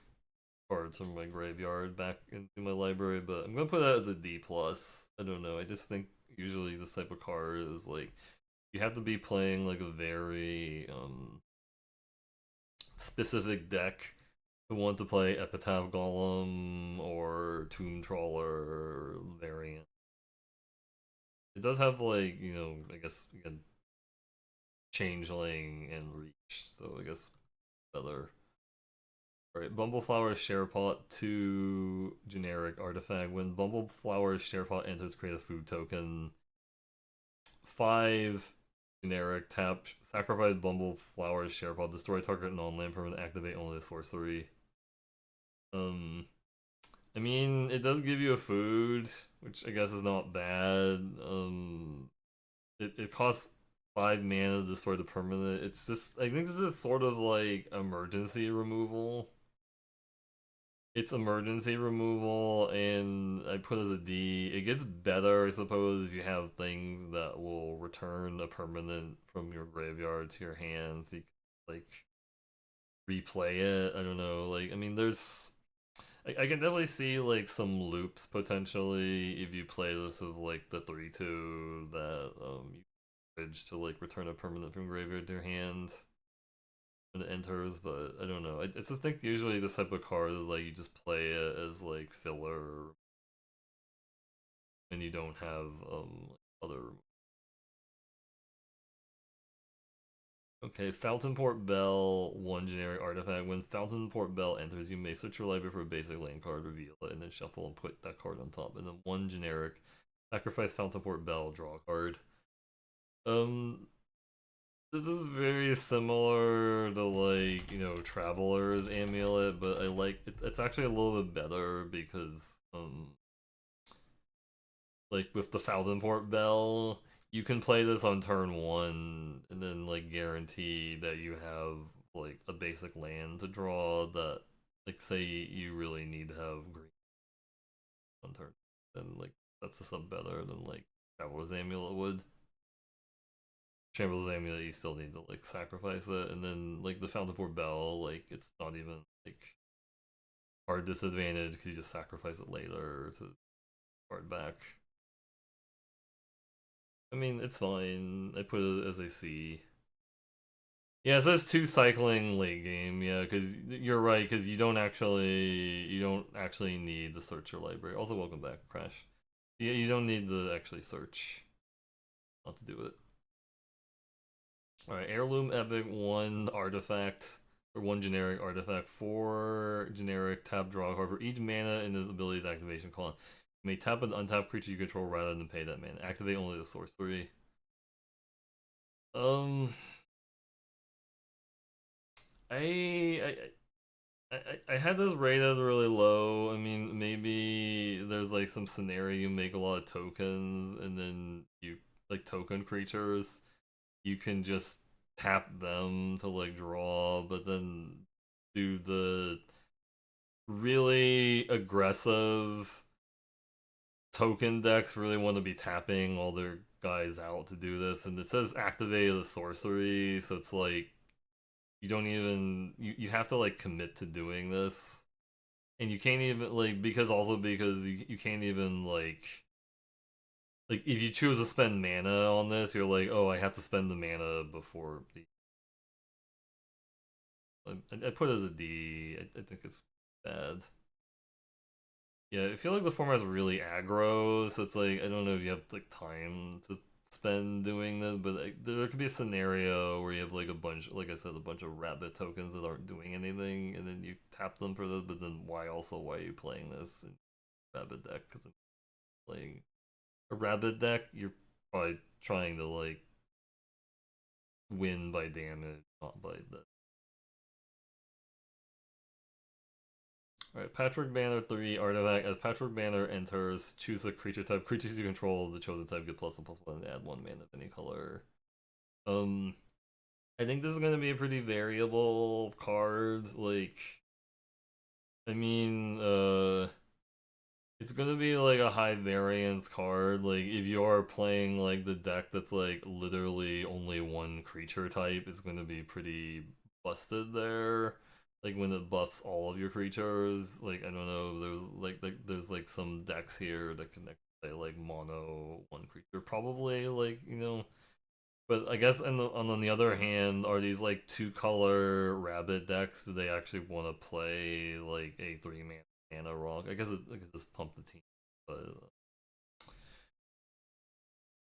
cards from my graveyard back into my library. But I'm gonna put that as a D plus. I don't know. I just think usually this type of card is like, you have to be playing like a very specific deck to want to play Epitaph Golem or Tomb Trawler variant. It does have like, I guess again, Changeling and Reach, so I guess better. Alright, Bumbleflower's Sharepot, 2 generic artifact. When Bumbleflower's Sharepot enters, create a food token. 5 generic tap, sacrifice Bumble Flowers Share Pod, destroy target non-land permanent, activate only the sorcery. I mean, it does give you a food, which I guess is not bad. It costs 5 mana to destroy the permanent. It's just, I think this is sort of like emergency removal. It's emergency removal, and I put as a D. It gets better, I suppose, if you have things that will return a permanent from your graveyard to your hand, so you can, like, replay it. I don't know. Like, I mean, I can definitely see like some loops potentially if you play this with like the 3/2 that you bridge to like return a permanent from graveyard to your hand when it enters, but I don't know. I just think usually this type of card is like you just play it as like filler and you don't have other. Okay, Fountainport Bell, 1 generic artifact. When Fountainport Bell enters, you may search your library for a basic land card, reveal it, and then shuffle and put that card on top. And then 1 generic, sacrifice Fountainport Bell, draw a card. Um, this is very similar to like, you know, Traveler's Amulet, but I like it's actually a little bit better because like with the Fountainport Bell, you can play this on turn 1 and then like guarantee that you have like a basic land to draw that, like, say you really need to have green on turn, then like that's a sub better than like Traveler's Amulet would. Traveler's Amulet, you still need to like sacrifice it, and then like the Fountainport Bell, like it's not even like hard disadvantage because you just sacrifice it later to card back. I mean, it's fine. I put it as a C. Yeah, it says 2 cycling late game. Yeah, because you're right. Because you don't actually need to search your library. Also, welcome back, Crash. Yeah, you don't need to actually search not to do it. All right, Heirloom Epic, 1 artifact or 1 generic artifact, 4 generic tap draw card for each mana in this ability's activation column. You may tap an untapped creature you control rather than pay that mana. Activate only the sorcery. Um, I I had this rated really low. I mean, maybe there's like some scenario you make a lot of tokens and then you like token creatures. You can just tap them to like draw, but then do the really aggressive token decks really want to be tapping all their guys out to do this. And it says activate the sorcery, so it's like you don't even you have to like commit to doing this, and you can't even like because you can't even like if you choose to spend mana on this, you're like, oh, I have to spend the mana before the. I put it as a D. I think it's bad. Yeah, I feel like the format's really aggro, so it's like I don't know if you have like time to spend doing this, but like, there could be a scenario where you have like a bunch, like I said, a bunch of rabbit tokens that aren't doing anything, and then you tap them for this. But then why are you playing this in rabbit deck? Because I'm playing a rabbit deck, you're probably trying to like win by damage, not by the. Alright, Patrick Banner 3 artifact. As Patrick Banner enters, choose a creature type. Creatures you control of the chosen type get +1/+1 and add 1 mana of any color. Um, I think this is gonna be a pretty variable card. Like, I mean, it's gonna be like a high variance card. Like, if you are playing like the deck that's like literally only 1 creature type, it's gonna be pretty busted there. Like when it buffs all of your creatures. Like, I don't know, there's like some decks here that can play like mono 1 creature, probably, like, you know. But I guess on the other hand, are these like 2 color rabbit decks? Do they actually want to play like a 3 mana rock? I guess just pump the team, but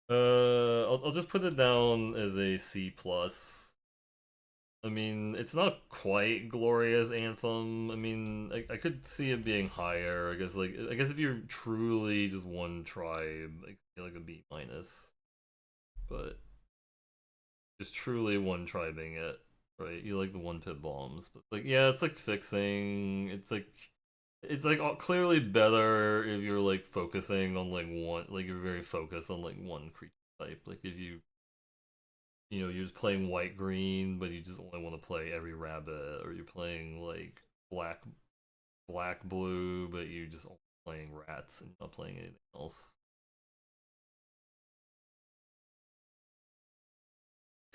I'll just put it down as a C plus. I mean, it's not quite glorious Anthem. I mean, I could see it being higher. I guess if you're truly just 1 tribe, like a B minus, but. just truly one-tribing it, right? You like the one-pip bombs, but like yeah, it's like fixing. It's like clearly better if you're like focusing on like one, like you're very focused on like one creature type. Like if you're just playing white green, but you just only want to play every rabbit, or you're playing like black blue, but you just only playing rats and not playing anything else.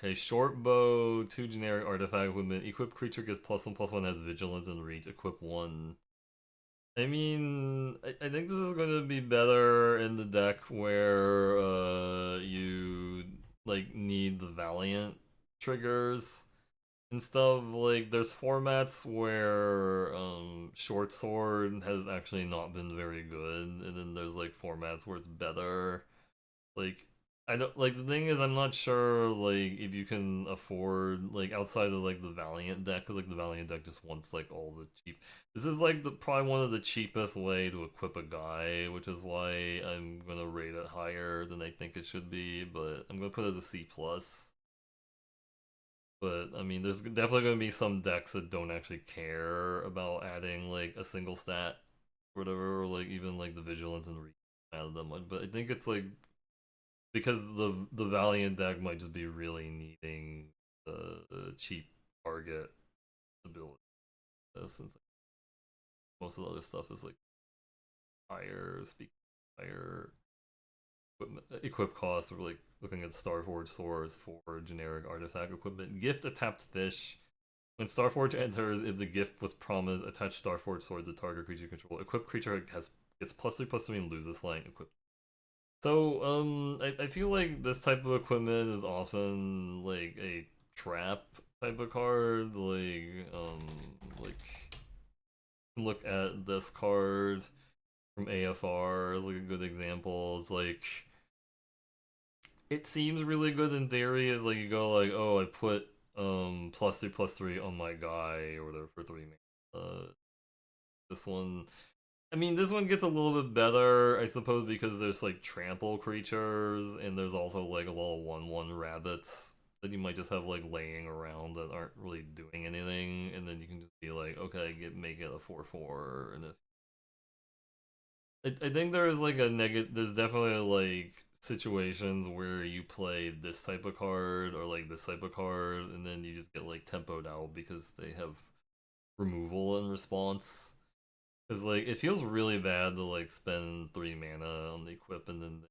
Okay, short bow, 2 generic artifact equipment. Equipped creature gets +1/+1, has vigilance and reach. Equip 1. I mean, I think this is going to be better in the deck where you like need the Valiant triggers and stuff. Like, there's formats where Short Sword has actually not been very good, and then there's like formats where it's better. Like, I don't like the thing is I'm not sure like if you can afford like outside of like the Valiant deck, because like the Valiant deck just wants like all the cheap. This is like the probably one of the cheapest way to equip a guy, which is why I'm gonna rate it higher than I think it should be. But I'm gonna put it as a C plus. But I mean, there's definitely gonna be some decks that don't actually care about adding like a single stat, or whatever, or like even like the vigilance and reach out of them. But I think it's like because the Valiant deck might just be really needing the cheap target ability, since like, most of the other stuff is like higher speak higher equip costs. We're like looking at Starforge swords for generic artifact equipment. Gift a tapped fish. When Starforge enters, if the gift was promised, attach Starforge sword to target creature control. Equipped creature gets +3/+3 and loses flying. Equipped. So, I feel like this type of equipment is often like a trap type of card. Like look at this card from AFR as like a good example. It's like it seems really good in theory. Is like you go like, oh, I put +3/+3 on my guy or whatever for 3 mana. This one I mean, this one gets a little bit better, I suppose, because there's like trample creatures, and there's also like a little 1/1 rabbits that you might just have like laying around that aren't really doing anything, and then you can just be like, okay, make it a 4/4, and I think there's like a negative. There's definitely like situations where you play this type of card or like this type of card, and then you just get like tempoed out because they have removal in response. Because, like, it feels really bad to, like, spend 3 mana on the equip and then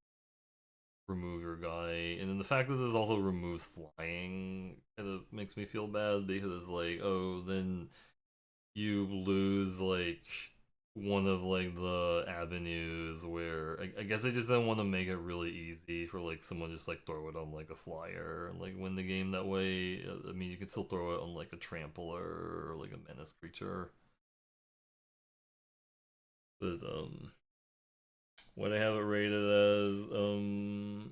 remove your guy. And then the fact that this also removes flying kind of makes me feel bad because, like, oh, then you lose, like, one of, like, the avenues where I guess they just don't want to make it really easy for, like, someone just, like, throw it on, like, a flyer and, like, win the game that way. I mean, you can still throw it on, like, a trampler or, like, a menace creature. But, what I have it rated as,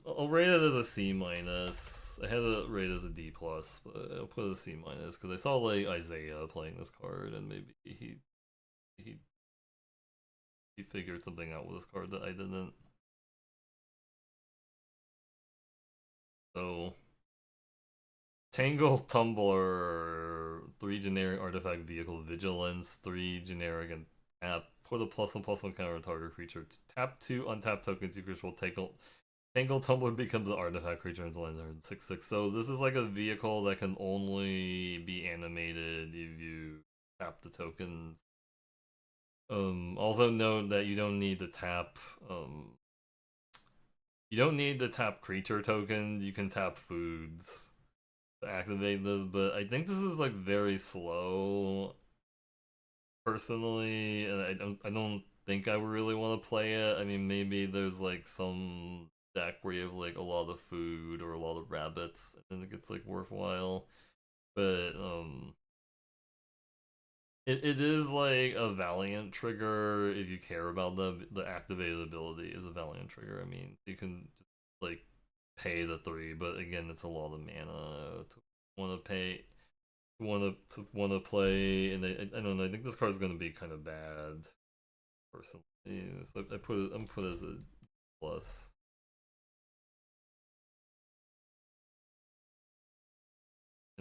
I'll rate it as a C minus. I had it rated as a D plus, but I'll put it as a C minus because I saw like Isaiah playing this card, and maybe he he figured something out with this card that I didn't. So Tangle Tumbler, 3 generic artifact vehicle vigilance, 3 generic and tap. Put a +1/+1 counter on target creature. Tap 2 untap tokens you control. Tangle Tumbler becomes an artifact creature until ends turn 6/6. So this is like a vehicle that can only be animated if you tap the tokens. Also note that you don't need to tap you don't need to tap creature tokens. You can tap foods to activate this, but I think this is like very slow personally, and I don't think I really want to play it. I mean, maybe there's like some deck where you have like a lot of food or a lot of rabbits, and it gets like worthwhile. But it is like a Valiant trigger if you care about the activated ability is a Valiant trigger. I mean, you can just, like pay the 3, but again, it's a lot of mana to want to pay want to play, and I don't know. I think this card is going to be kind of bad, personally. Yeah, so I'm put it as a plus.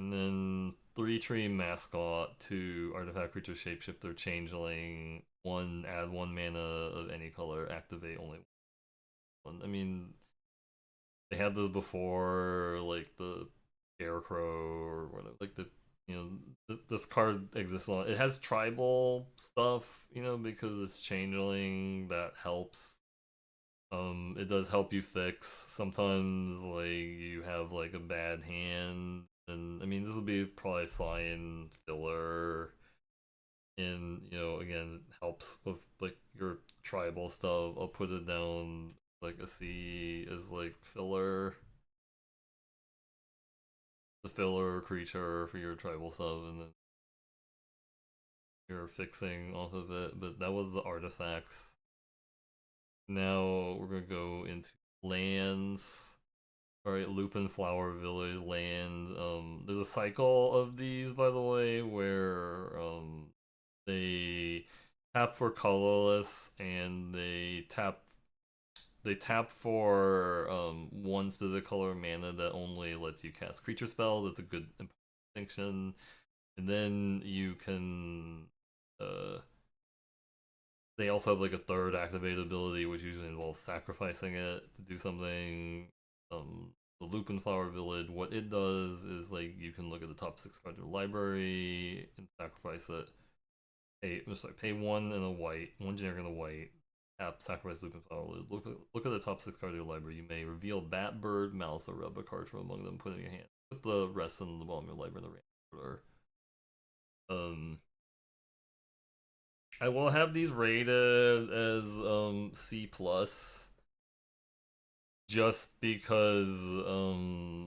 And then 3 tree mascot, 2 artifact creature shapeshifter changeling, 1 add 1 mana of any color, activate only 1. I mean, they had this before, like the Scarecrow or whatever. Like the this card exists a lot. It has tribal stuff, because it's changeling that helps. It does help you fix. Sometimes like you have like a bad hand, and I mean this will be probably fine filler. And again, it helps with like your tribal stuff. I'll put it down like a C as like filler, the filler creature for your tribal stuff, and then you're fixing off of it. But that was the artifacts. Now we're gonna go into lands. Alright, Lupin Flower Village land. There's a cycle of these, by the way, where they tap for colorless and they tap for 1 specific color mana that only lets you cast creature spells. It's a good distinction. And then you can they also have like a 3rd activate ability, which usually involves sacrificing it to do something. The Lupin Flower Village, what it does is like you can look at the top 6 cards of your library and sacrifice it. Pay 1 and a white, 1 generic and a white. Tap, sacrifice Lupin Flower Village. Look at the top 6 cards of your library. You may reveal Bat, Bird, Mouse, or Rebel cards from among them, put in your hand. Put the rest in the bottom of your library in the random order. I will have these rated as C plus, just because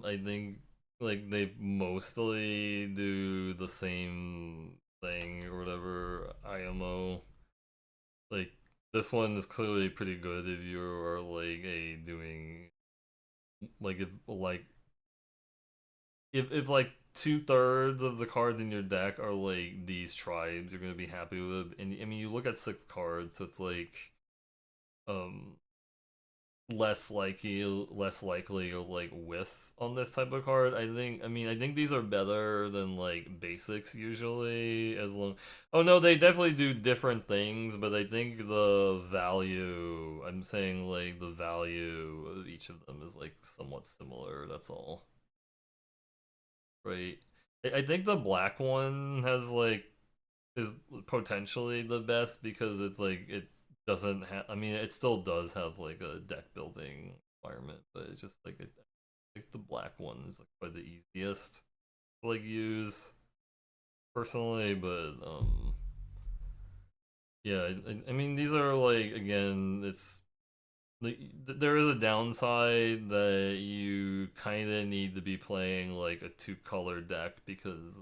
I think like they mostly do the same thing or whatever. IMO, like this one is clearly pretty good if you are like doing like if like 2/3 of the cards in your deck are like these tribes, you're gonna be happy with. And I mean, you look at 6 cards, so it's like um less likely or like whiff on this type of card. I think these are better than like basics usually, as long. Oh no, they definitely do different things, but I think the value, I'm saying like the value of each of them is like somewhat similar. That's all. Right. I think the black one has like is potentially the best because it's like it doesn't have. I mean, it still does have like a deck building requirement, but it's just like I think the black one is like probably the easiest to like use personally. But yeah, I mean these are like, again, it's there is a downside that you kind of need to be playing like a 2-color deck because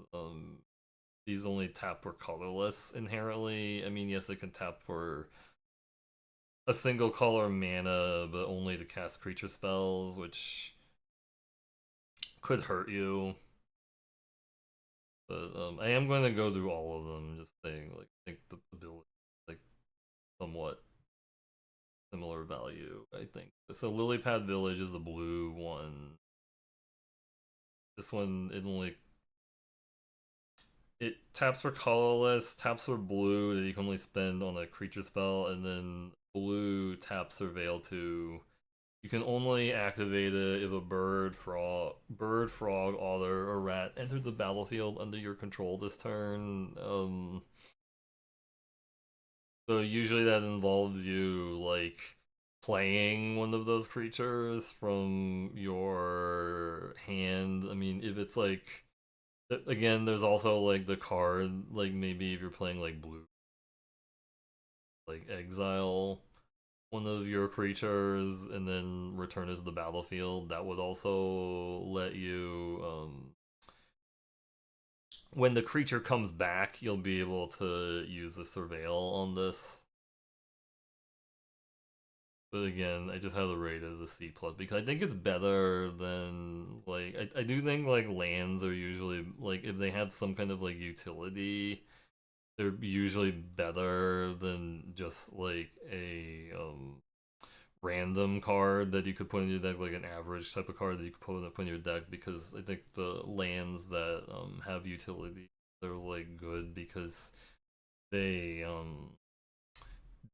these only tap for colorless inherently. I mean, yes, they can tap for a single color mana, but only to cast creature spells, which could hurt you. But I am going to go through all of them, just saying, like, I think the ability, like, somewhat similar value, I think. So Lilypad Village is a blue one. This one, it taps for colorless, taps for blue that you can only spend on a creature spell, and then blue taps Surveil 2. You can only activate it if a bird, frog, otter, or rat enter the battlefield under your control this turn. So usually that involves you like playing one of those creatures from your hand. I mean, if it's like, again, there's also like the card, like maybe if you're playing like blue, like exile one of your creatures and then return it to the battlefield. That would also let you, when the creature comes back, you'll be able to use the Surveil on this. But again, I just have the rate as a C plus because I think it's better than like I do think like lands are usually like, if they have some kind of like utility, they're usually better than just like a random card that you could put in your deck, like an average type of card that you could put in your deck, because I think the lands that have utility, they're like good because they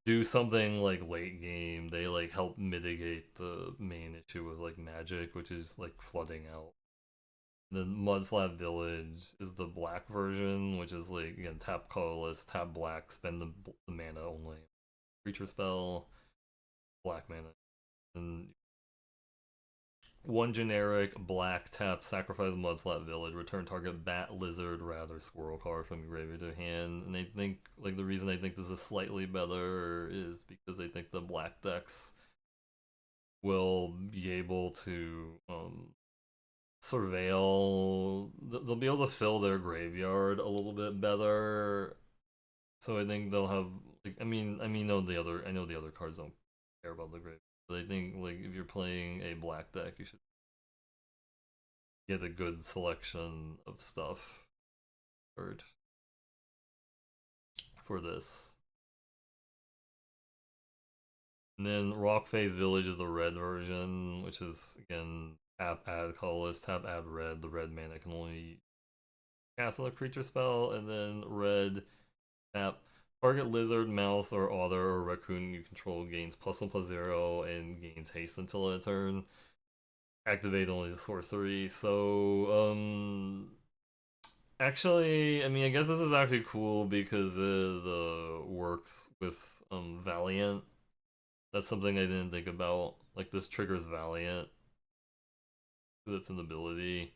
do something like late game. They like help mitigate the main issue with like magic, which is like flooding out. The Mudflat Village is the black version, which is like, again, tap colorless, tap black, spend the mana only. Creature spell, black mana. And one generic black tap, sacrifice Mudflat Village, return target bat, lizard, rat, or squirrel card from your graveyard to hand. And I think, like, the reason I think this is slightly better is because I think the black decks will be able to surveil. They'll be able to fill their graveyard a little bit better. So I think they'll have, like, I know the other cards don't care about the graveyard, but I think, like, if you're playing a black deck, you should get a good selection of stuff for this. And then Rockface Village is the red version, which is, again, tap add colorless, tap add red. The red mana can only cast on a creature spell, and then red tap target lizard, mouse, or otter or raccoon you control gains +1/+0 and gains haste until end of turn. Activate only the sorcery. So actually, I mean, I guess this is actually cool because it works with Valiant. That's something I didn't think about. Like, this triggers Valiant. That's an ability.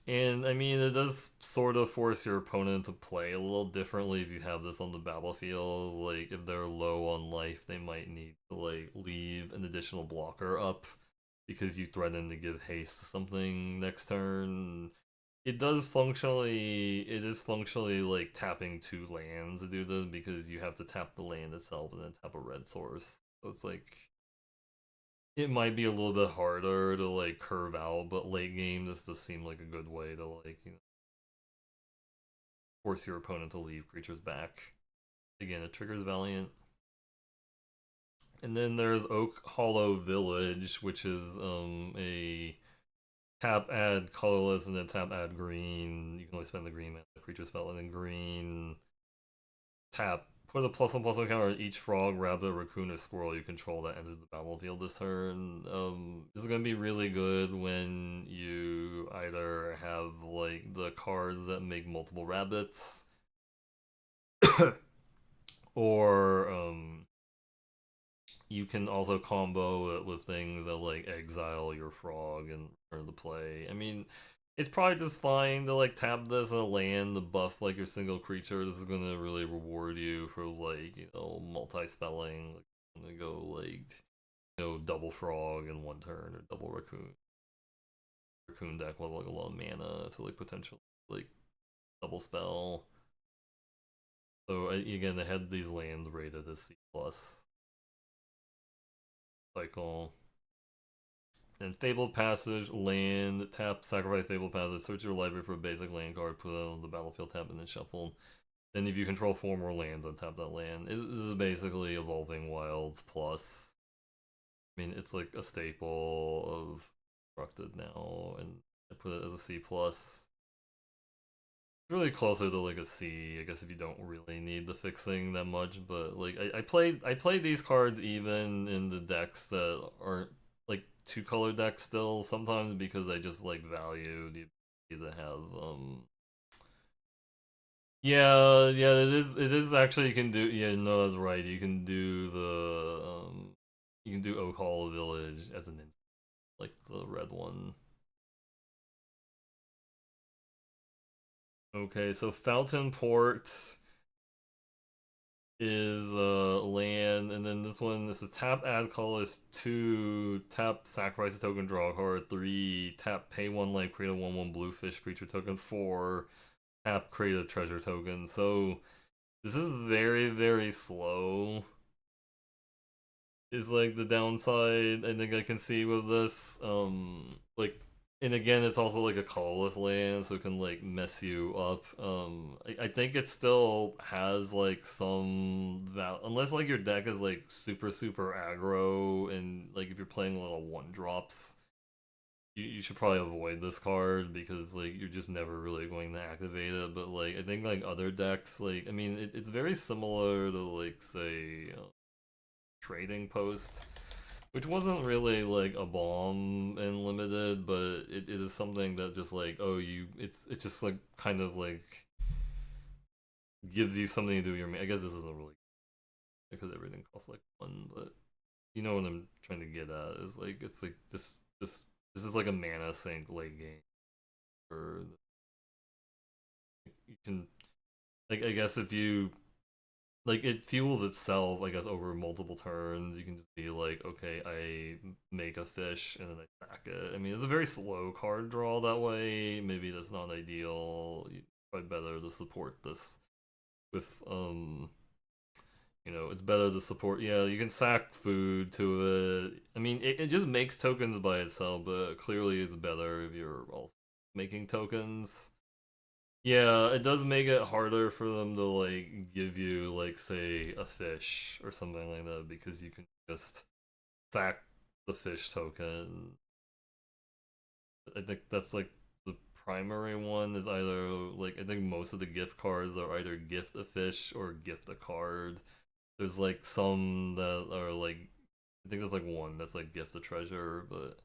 And I mean, it does sort of force your opponent to play a little differently if you have this on the battlefield. Like, if they're low on life, they might need to, like, leave an additional blocker up because you threaten to give haste to something next turn. It is functionally like tapping 2 lands to do this, because you have to tap the land itself and then tap a red source. So it's like, it might be a little bit harder to like curve out, but late game this does seem like a good way to, like, force your opponent to leave creatures back. Again, it triggers Valiant. And then there's Oak Hollow Village, which is a tap add colorless and then tap add green. You can only spend the green mana creature spell, and then green tap. Put a +1/+1 counter on each frog, rabbit, raccoon, or squirrel you control that enters the battlefield this turn. This is gonna be really good when you either have like the cards that make multiple rabbits, or you can also combo it with things that like exile your frog and return to play. I mean, it's probably just fine to like tap this and land the buff like your single creature. This is gonna really reward you for, like, multi-spelling. Like, I'm gonna go like, double frog in 1 turn, or double raccoon deck with like a lot of mana to like potentially like double spell. So again, they had these lands rated as C plus cycle. And Fabled Passage, land, tap, sacrifice Fabled Passage, search your library for a basic land card, put it on the battlefield, tap, and then shuffle. Then if you control 4 more lands, untap that land. This is basically Evolving Wilds plus. I mean, it's like a staple of Constructed now, and I put it as a C plus. It's really closer to like a C, I guess, if you don't really need the fixing that much. But like, I played these cards even in the decks that aren't like 2-color decks still sometimes, because I just like value the ability to have yeah, it is actually, you can do, yeah, no, that's right, you can do the you can do Oak Hall Village as an instant, like the red one. Okay, so Fountain Port is land, and then this is tap add colorless 2, tap sacrifice a token, draw a card, 3, tap pay 1 life, create a 1/1 blue fish creature token, 4, tap create a treasure token. So this is very, very slow, is like the downside I think I can see with this. Like, and again, it's also like a colorless land, so it can like mess you up. I think it still has like some unless like your deck is like super aggro, and like if you're playing a little one drops, you should probably avoid this card because like you're just never really going to activate it. But like I think like other decks, like I mean, it's very similar to like say Trading Post, which wasn't really like a bomb in limited, but it is something that just like it's just like kind of like gives you something to do your. I guess this isn't really because everything costs like one, but you know what I'm trying to get at is like it's like this is like a mana sink late game for you can like I guess if you like it fuels itself, I guess, over multiple turns. You can just be like, okay, I make a fish and then I sack it. I mean, it's a very slow card draw that way. Maybe that's not ideal. Probably better to support this with it's better to support. Yeah, you can sack food to it. I mean, it just makes tokens by itself, but clearly it's better if you're also making tokens. Yeah, it does make it harder for them to like give you like say a fish or something like that because you can just sack the fish token. I think that's like the primary one is either like I think most of the gift cards are either gift a fish or gift a card. There's like some that are like I think there's like one that's like gift a treasure, but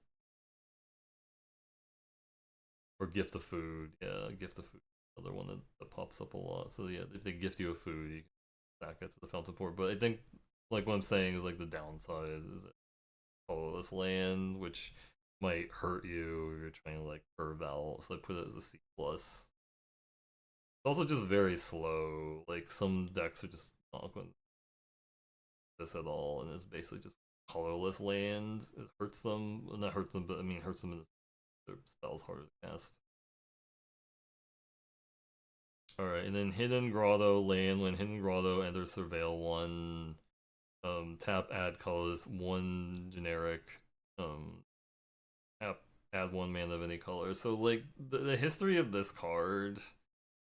or gift a food. Yeah, gift a food. Another one that pops up a lot. So yeah, if they gift you a food, you stack it to the fountain port. But I think like what I'm saying is like the downside is colorless land, which might hurt you if you're trying to like curve out. So I put it as a C plus. It's also just very slow. Like some decks are just not going to this at all, and it's basically just colorless land. It hurts them, not hurts them, but I mean hurts them in their spells harder to cast. Alright, and then Hidden Grotto land. When Hidden Grotto enters Surveil 1, tap add colors, 1 generic, um, tap add 1 mana of any color. So, like, the history of this card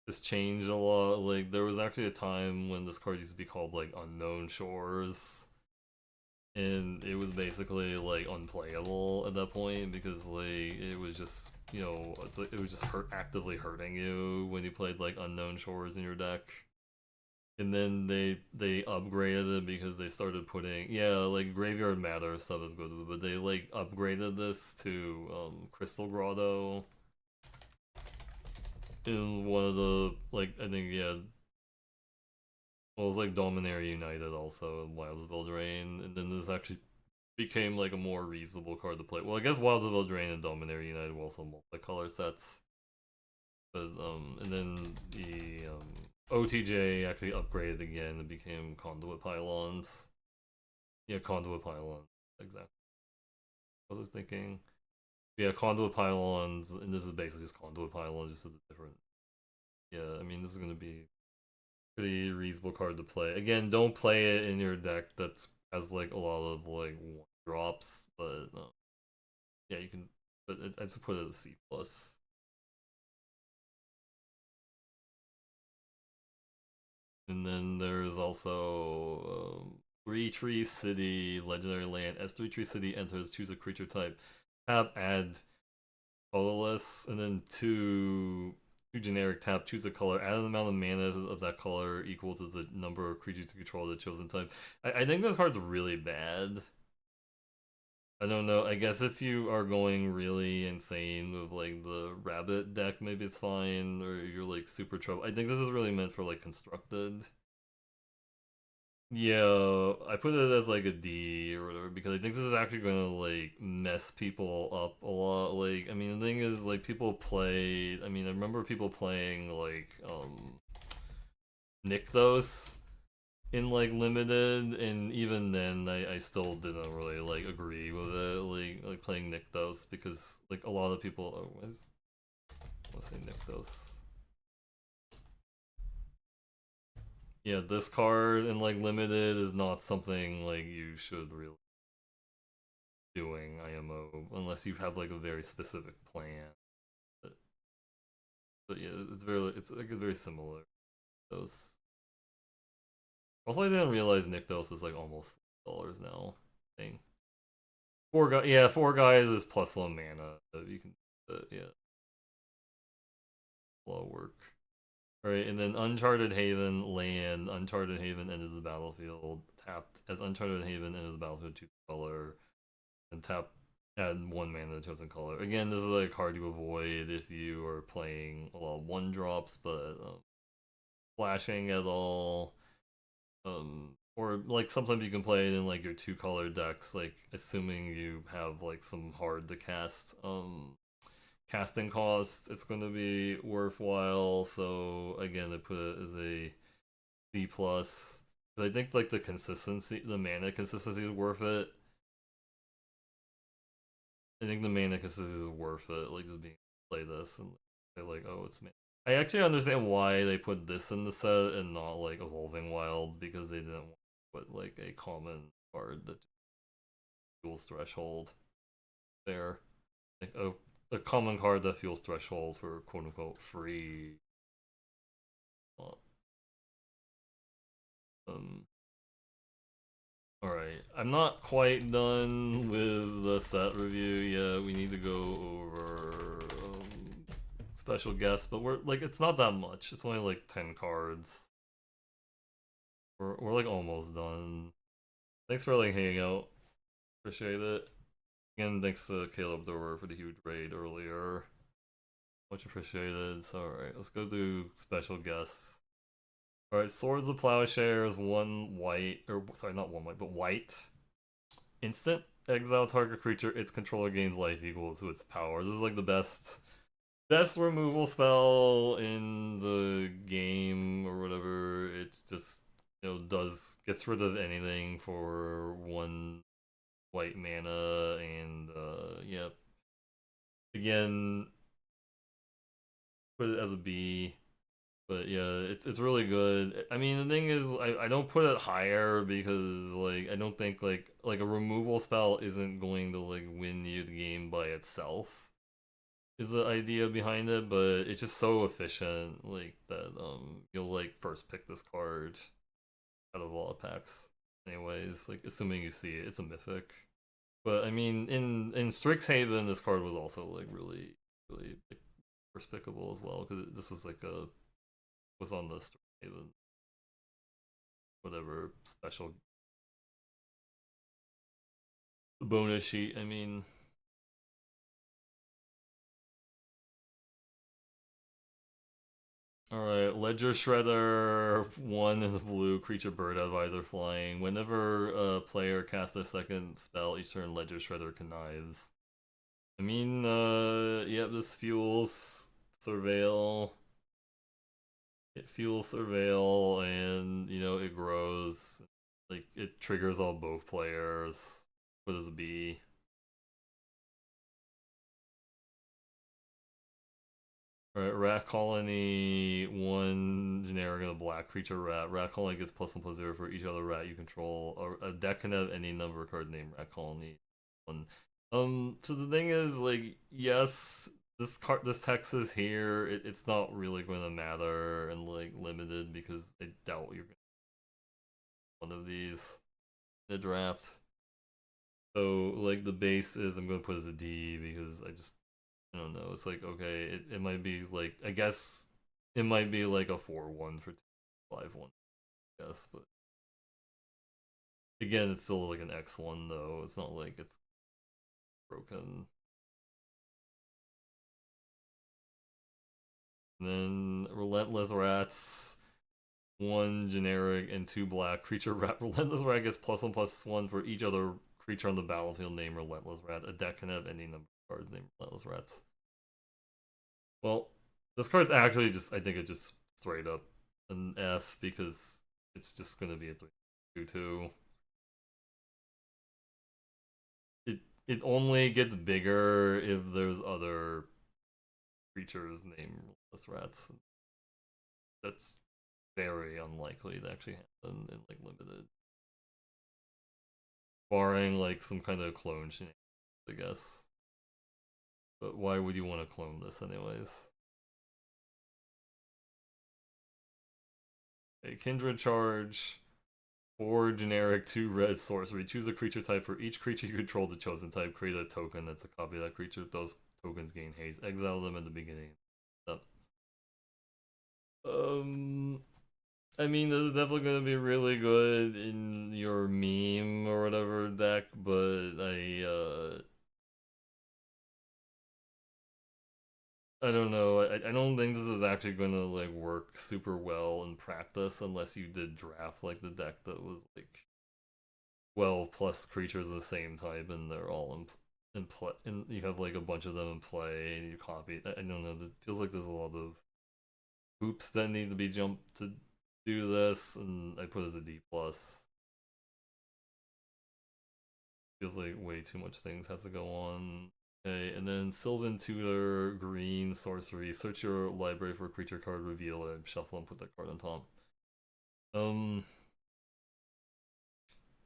has changed a lot. Like, there was actually a time when this card used to be called, like, Unknown Shores. And it was basically, like, unplayable at that point because, like, it was just, it's like, it was just actively hurting you when you played, like, Unknown Shores in your deck. And then they upgraded it because they started putting like Graveyard Matter stuff is good, but they like upgraded this to Crystal Grotto in one of the like I think well it was like Dominaria United also in Wildsville Drain, and then this actually became like a more reasonable card to play. Well, I guess Wildsville Drain and Dominaria United were also multicolor sets, but and then the OTJ actually upgraded again and became Conduit Pylons. Yeah, Conduit Pylons. Exactly. What I was thinking. Yeah, Conduit Pylons, and this is basically just Conduit Pylons, just as a different. Yeah, I mean, this is going to be a pretty reasonable card to play. Again, don't play it in your deck that's has like a lot of like one drops, but yeah, you can. But I just put it as C plus. And then there's also 3 Tree City, Legendary Land. As 3 Tree City enters, choose a creature type. Tap, add colorless, and then two generic tap, choose a color, add an amount of mana of that color equal to the number of creatures to control the chosen type. I think this card's really bad. I don't know. I guess if you are going really insane with like the rabbit deck, maybe it's fine, or you're like super trouble. I think this is really meant for like constructed. Yeah, I put it as like a D or whatever because I think this is actually gonna like mess people up a lot. Like, I mean, the thing is, like, people play. I mean, I remember people playing like Nykthos in like limited, and even then, I still didn't really like agree with it. Like playing Nykthos because like a lot of people. Oh, let's say Nykthos. Yeah, this card in like limited is not something like you should really doing IMO unless you have like a very specific plan. But yeah, it's like very similar. Those. Also, I didn't realize Nykthos is like almost $4 now. Thing. Yeah, 4 guys is +1 mana. You can, yeah, a lot of work. Alright, and then Uncharted Haven, land. Uncharted Haven enters the battlefield. Tapped as Uncharted Haven enters the battlefield, choose color. And tap, add 1 mana to the chosen color. Again, this is like hard to avoid if you are playing a lot of 1-drops, but flashing at all. Or like sometimes you can play it in like your 2-color decks, like assuming you have like some hard to cast casting cost, it's going to be worthwhile. So again, I put it as a C plus. I think like the consistency, the mana consistency is worth it. I think the mana consistency is worth it. Like just being play this and say like, oh, it's mana. I actually understand why they put this in the set and not like Evolving Wild, because they didn't want to put like a common card that fuels threshold there. Like a common card that fuels threshold for quote unquote free. Alright, I'm not quite done with the set review yet. We need to go over special guests, but we're like, it's not that much. It's only like 10 cards. We're like almost done. Thanks for like hanging out. Appreciate it. Again, thanks to Caleb Dover for the huge raid earlier. Much appreciated. So, alright, let's go do special guests. Alright, Swords of Plowshares, 1 white, or sorry, not 1 white, but white. Instant. Exile target creature, its controller gains life equal to its powers. This is like the best removal spell in the game or whatever. It's just, gets rid of anything for 1 white mana, and yep. Again, put it as a B. But yeah, it's really good. I mean, the thing is, I don't put it higher because like I don't think like a removal spell isn't going to like win you the game by itself. Is the idea behind it, but it's just so efficient like that you'll like first pick this card out of all the packs. Anyways, like assuming you see it, it's a mythic. But I mean, in Strixhaven, this card was also like really like first pickable as well, because this was like was on the Strixhaven whatever special bonus sheet. I mean, alright, Ledger Shredder, 1 in the blue, creature bird advisor flying. Whenever a player casts their second spell each turn, Ledger Shredder connives. I mean, yeah, this fuels Surveil. It fuels Surveil, and, it grows. Like, it triggers on both players. What does it be? Alright, Rat Colony, 1 generic and a black creature rat. Rat Colony gets +1/+0 for each other rat you control. A deck can have any number of cards named Rat Colony. 1. So the thing is, like, yes, this text is here. It's not really going to matter and like limited, because I doubt you're going to one of these in the draft. So like the base is, I'm going to put as a D, because I don't know. It's like, okay, it might be like, I guess it might be like a 4-1 for 5-1. Yes, but again, it's still like an X1 though. It's not like it's broken. And then Relentless Rats, 1 generic and 2 black creature rat. Relentless Rat gets +1/+1 for each other creature on the battlefield named Relentless Rat. A deck can have any number of cards named Relentless Rats. Well, this card's actually just, I think it's just straight up an F, because it's just gonna be a 3/2/2. It only gets bigger if there's other creatures named Relentless Rats. That's very unlikely to actually happen in like limited. Barring like some kind of clone shenanigans. I guess. But why would you want to clone this anyways? A Kindred charge. 4 generic, 2 red sorcery. Choose a creature type. For each creature you control the chosen type, create a token that's a copy of that creature. Those tokens gain haste. Exile them at the beginning. Yep. I mean, this is definitely going to be really good in your meme or whatever deck, but I don't know. I don't think this is actually going to like work super well in practice unless you did draft like the deck that was like 12 plus creatures of the same type and they're all in play, and you have like a bunch of them in play and you copy. I don't know. It feels like there's a lot of hoops that need to be jumped to do this, and I put it as a D plus. Feels like way too much things has to go on. Okay, and then Sylvan Tutor, green, sorcery. Search your library for a creature card, reveal it, shuffle, and put that card on top.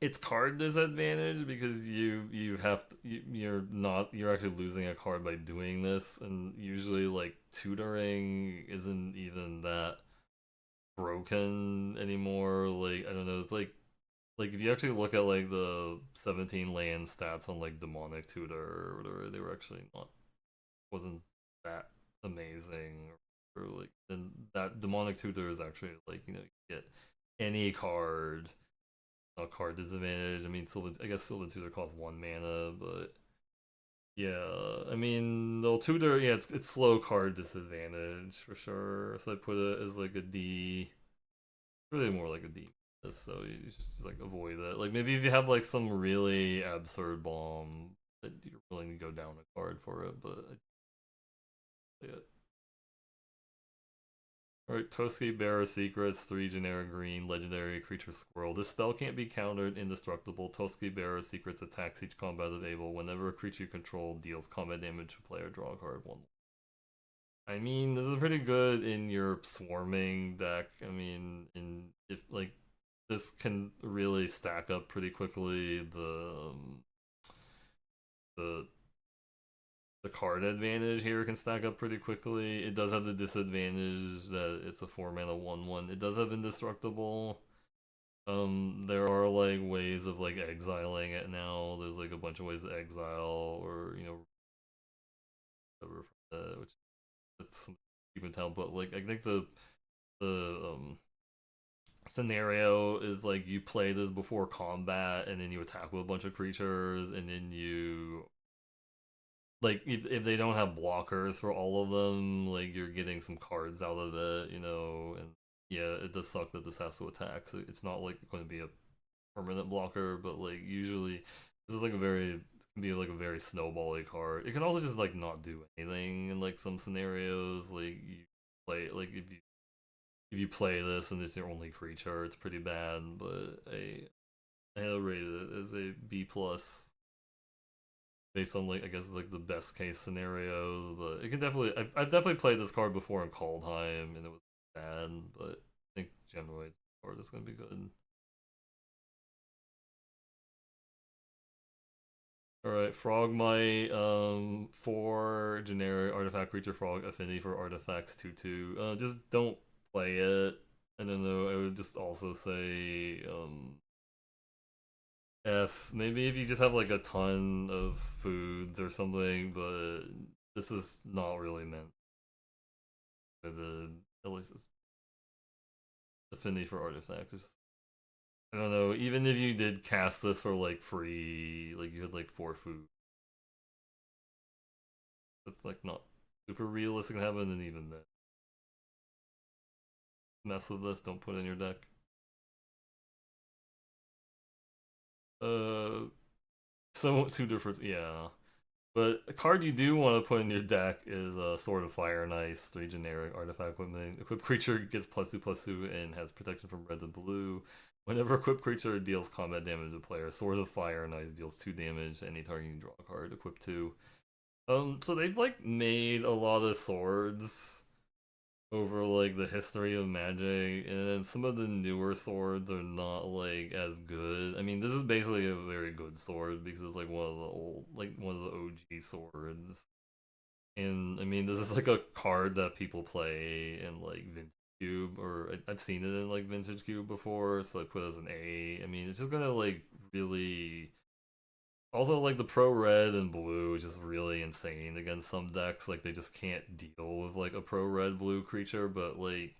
It's card disadvantage because you have to, you're actually losing a card by doing this, and usually like tutoring isn't even that broken anymore. Like I don't know, it's like if you actually look at like the 17 land stats on like demonic tutor or whatever, they were actually not wasn't that amazing, or like, and that demonic tutor is actually like, you get any card, not card disadvantage. I mean, Sylvan, I guess Sylvan tutor costs 1 mana, but yeah, I mean, they'll tutor. Yeah, it's slow card disadvantage for sure. So I put it as like a D, really more like a D. So you just like avoid it. Like maybe if you have like some really absurd bomb that you're willing to go down a card for it, but yeah. Alright, Toski Bearer Secrets, 3 generic green, legendary creature squirrel. This spell can't be countered, indestructible. Toski Bearer Secrets attacks each combat of Able. Whenever a creature you control deals combat damage to player, draw a card 1. I mean, this is pretty good in your swarming deck. I mean, if like this can really stack up pretty quickly. The the card advantage here can stack up pretty quickly. It does have the disadvantage that it's a 4 mana 1/1. It does have indestructible. There are like ways of like exiling it now. There's like a bunch of ways to exile, or whatever, which that's something you can tell. But like I think the scenario is like you play this before combat, and then you attack with a bunch of creatures, and then you like if they don't have blockers for all of them, like you're getting some cards out of it, and yeah, it does suck that this has to attack. So it's not like going to be a permanent blocker, but like usually this is like can be like a very snowbally card. It can also just like not do anything in like some scenarios. Like you play like if you play this and it's your only creature, it's pretty bad. But I rated it as a B plus based on like I guess like the best case scenarios. But it can definitely I've definitely played this card before in Kaldheim and it was bad, but I think generally this card is gonna be good. Alright, Frogmite, 4 generic artifact creature frog, affinity for artifacts 2/2. Just don't play it. I don't know, I would just also say, maybe if you just have like a ton of foods or something, but this is not really meant for at least it's affinity for artifacts. I don't know, even if you did cast this for like free, like you had like 4 food, that's like not super realistic to have, and even then, mess with this, don't put it in your deck. Somewhat two different, yeah. But a card you do want to put in your deck is Sword of Fire and Ice, 3 generic artifact equipment. Equipped creature gets +2/+2 and has protection from red and blue. Whenever equipped creature deals combat damage to player, Sword of Fire and Ice deals 2 damage to any target you draw a card. Equipped 2. So they've like made a lot of swords over like the history of Magic, and some of the newer swords are not like as good. I mean, this is basically a very good sword because it's like one of the OG swords. And I mean, this is like a card that people play in like Vintage Cube, or I've seen it in like Vintage Cube before, so I put it as an A. I mean, it's just gonna like really. Also, like the pro red and blue is just really insane against some decks. Like they just can't deal with like a pro red blue creature. But like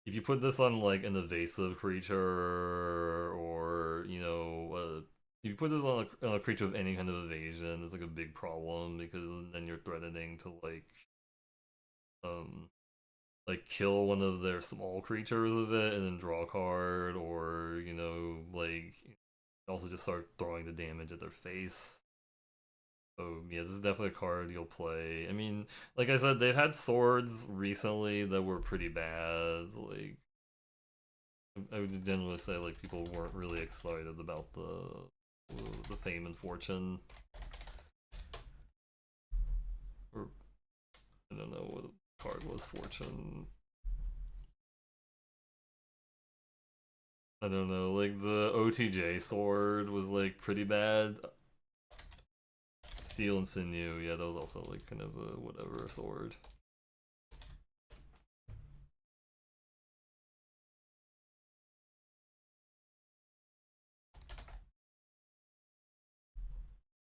if you put this on like an evasive creature, or if you put this on a creature with any kind of evasion, it's like a big problem because then you're threatening to um kill one of their small creatures with it and then draw a card, or like also just start throwing the damage at their face. So yeah, this is definitely a card you'll play. I mean, like I said, they've had swords recently that were pretty bad. Like I would generally say like people weren't really excited about the fame and fortune. Or I don't know what the card was, fortune. I don't know, like the OTJ sword was like pretty bad. Steel and Sinew, yeah, that was also like kind of a whatever sword.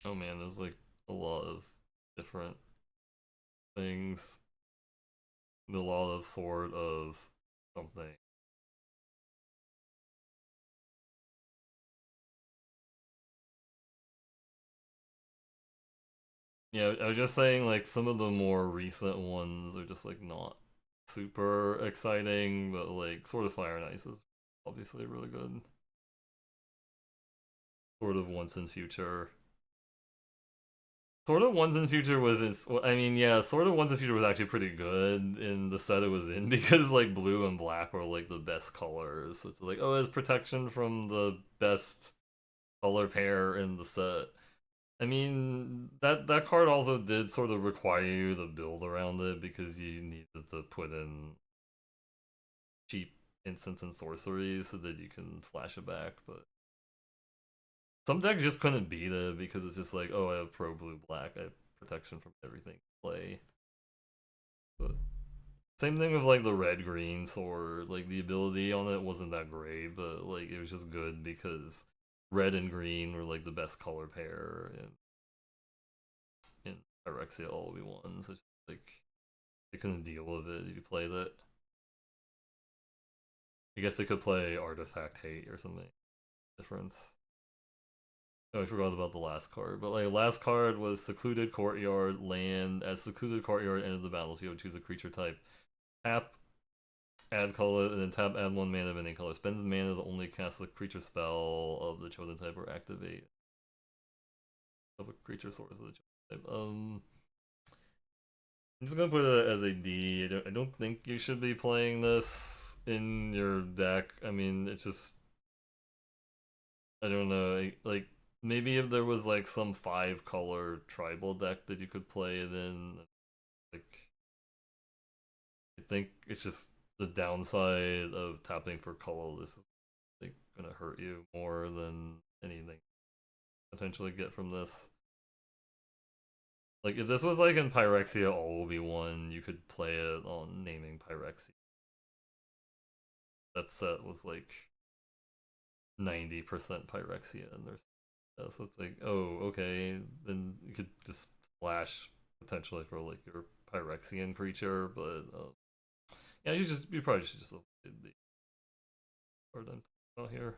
Oh man, there's like a lot of different things. A lot of sort of something. Yeah, I was just saying like some of the more recent ones are just like not super exciting, but like Sword of Fire and Ice is obviously really good. Sort of Once and Future. Sort of Once and Future was I mean, yeah, Sort of Once and Future was actually pretty good in the set it was in because like blue and black were like the best colors. So it's like, oh, it's protection from the best color pair in the set. I mean, that card also did sort of require you to build around it because you needed to put in cheap instants and sorceries so that you can flash it back. But some decks just couldn't beat it because it's just like, oh, I have pro blue black, I have protection from everything play. But same thing with like the red green sword. Like the ability on it wasn't that great, but like it was just good because red and green were like the best color pair in Pyrexia all we won. So it's just, like they couldn't deal with it if you played it. I guess they could play Artifact Hate or something. Difference. Oh, I forgot about the last card. But like last card was Secluded Courtyard land. As Secluded Courtyard entered the battlefield, choose a creature type. Tap, add color, and then tap, add 1 mana of any color. Spend mana to only cast a creature spell of the chosen type or activate of a creature source of the chosen type. I'm just gonna put it as a D. I don't think you should be playing this in your deck. I mean, it's just I don't know. Like maybe if there was like some 5-color tribal deck that you could play it in, like I think it's just the downside of tapping for colorless is like gonna hurt you more than anything potentially get from this. Like if this was like in Pyrexia all will be one, you could play it on naming Pyrexia. That set was like 90% Pyrexia and there's so it's like, oh, okay, then you could just splash potentially for like your Pyrexian creature, but yeah, you probably should just avoid the card I'm talking about here.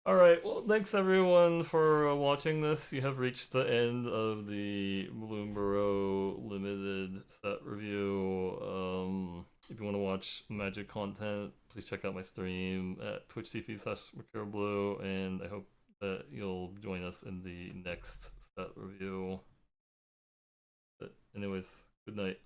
Alright, well, thanks everyone for watching this. You have reached the end of the Bloomburrow limited set review. If you want to watch Magic content, please check out my stream at twitch.tv/MercurioBlue, and I hope that you'll join us in the next set review. But anyways, good night.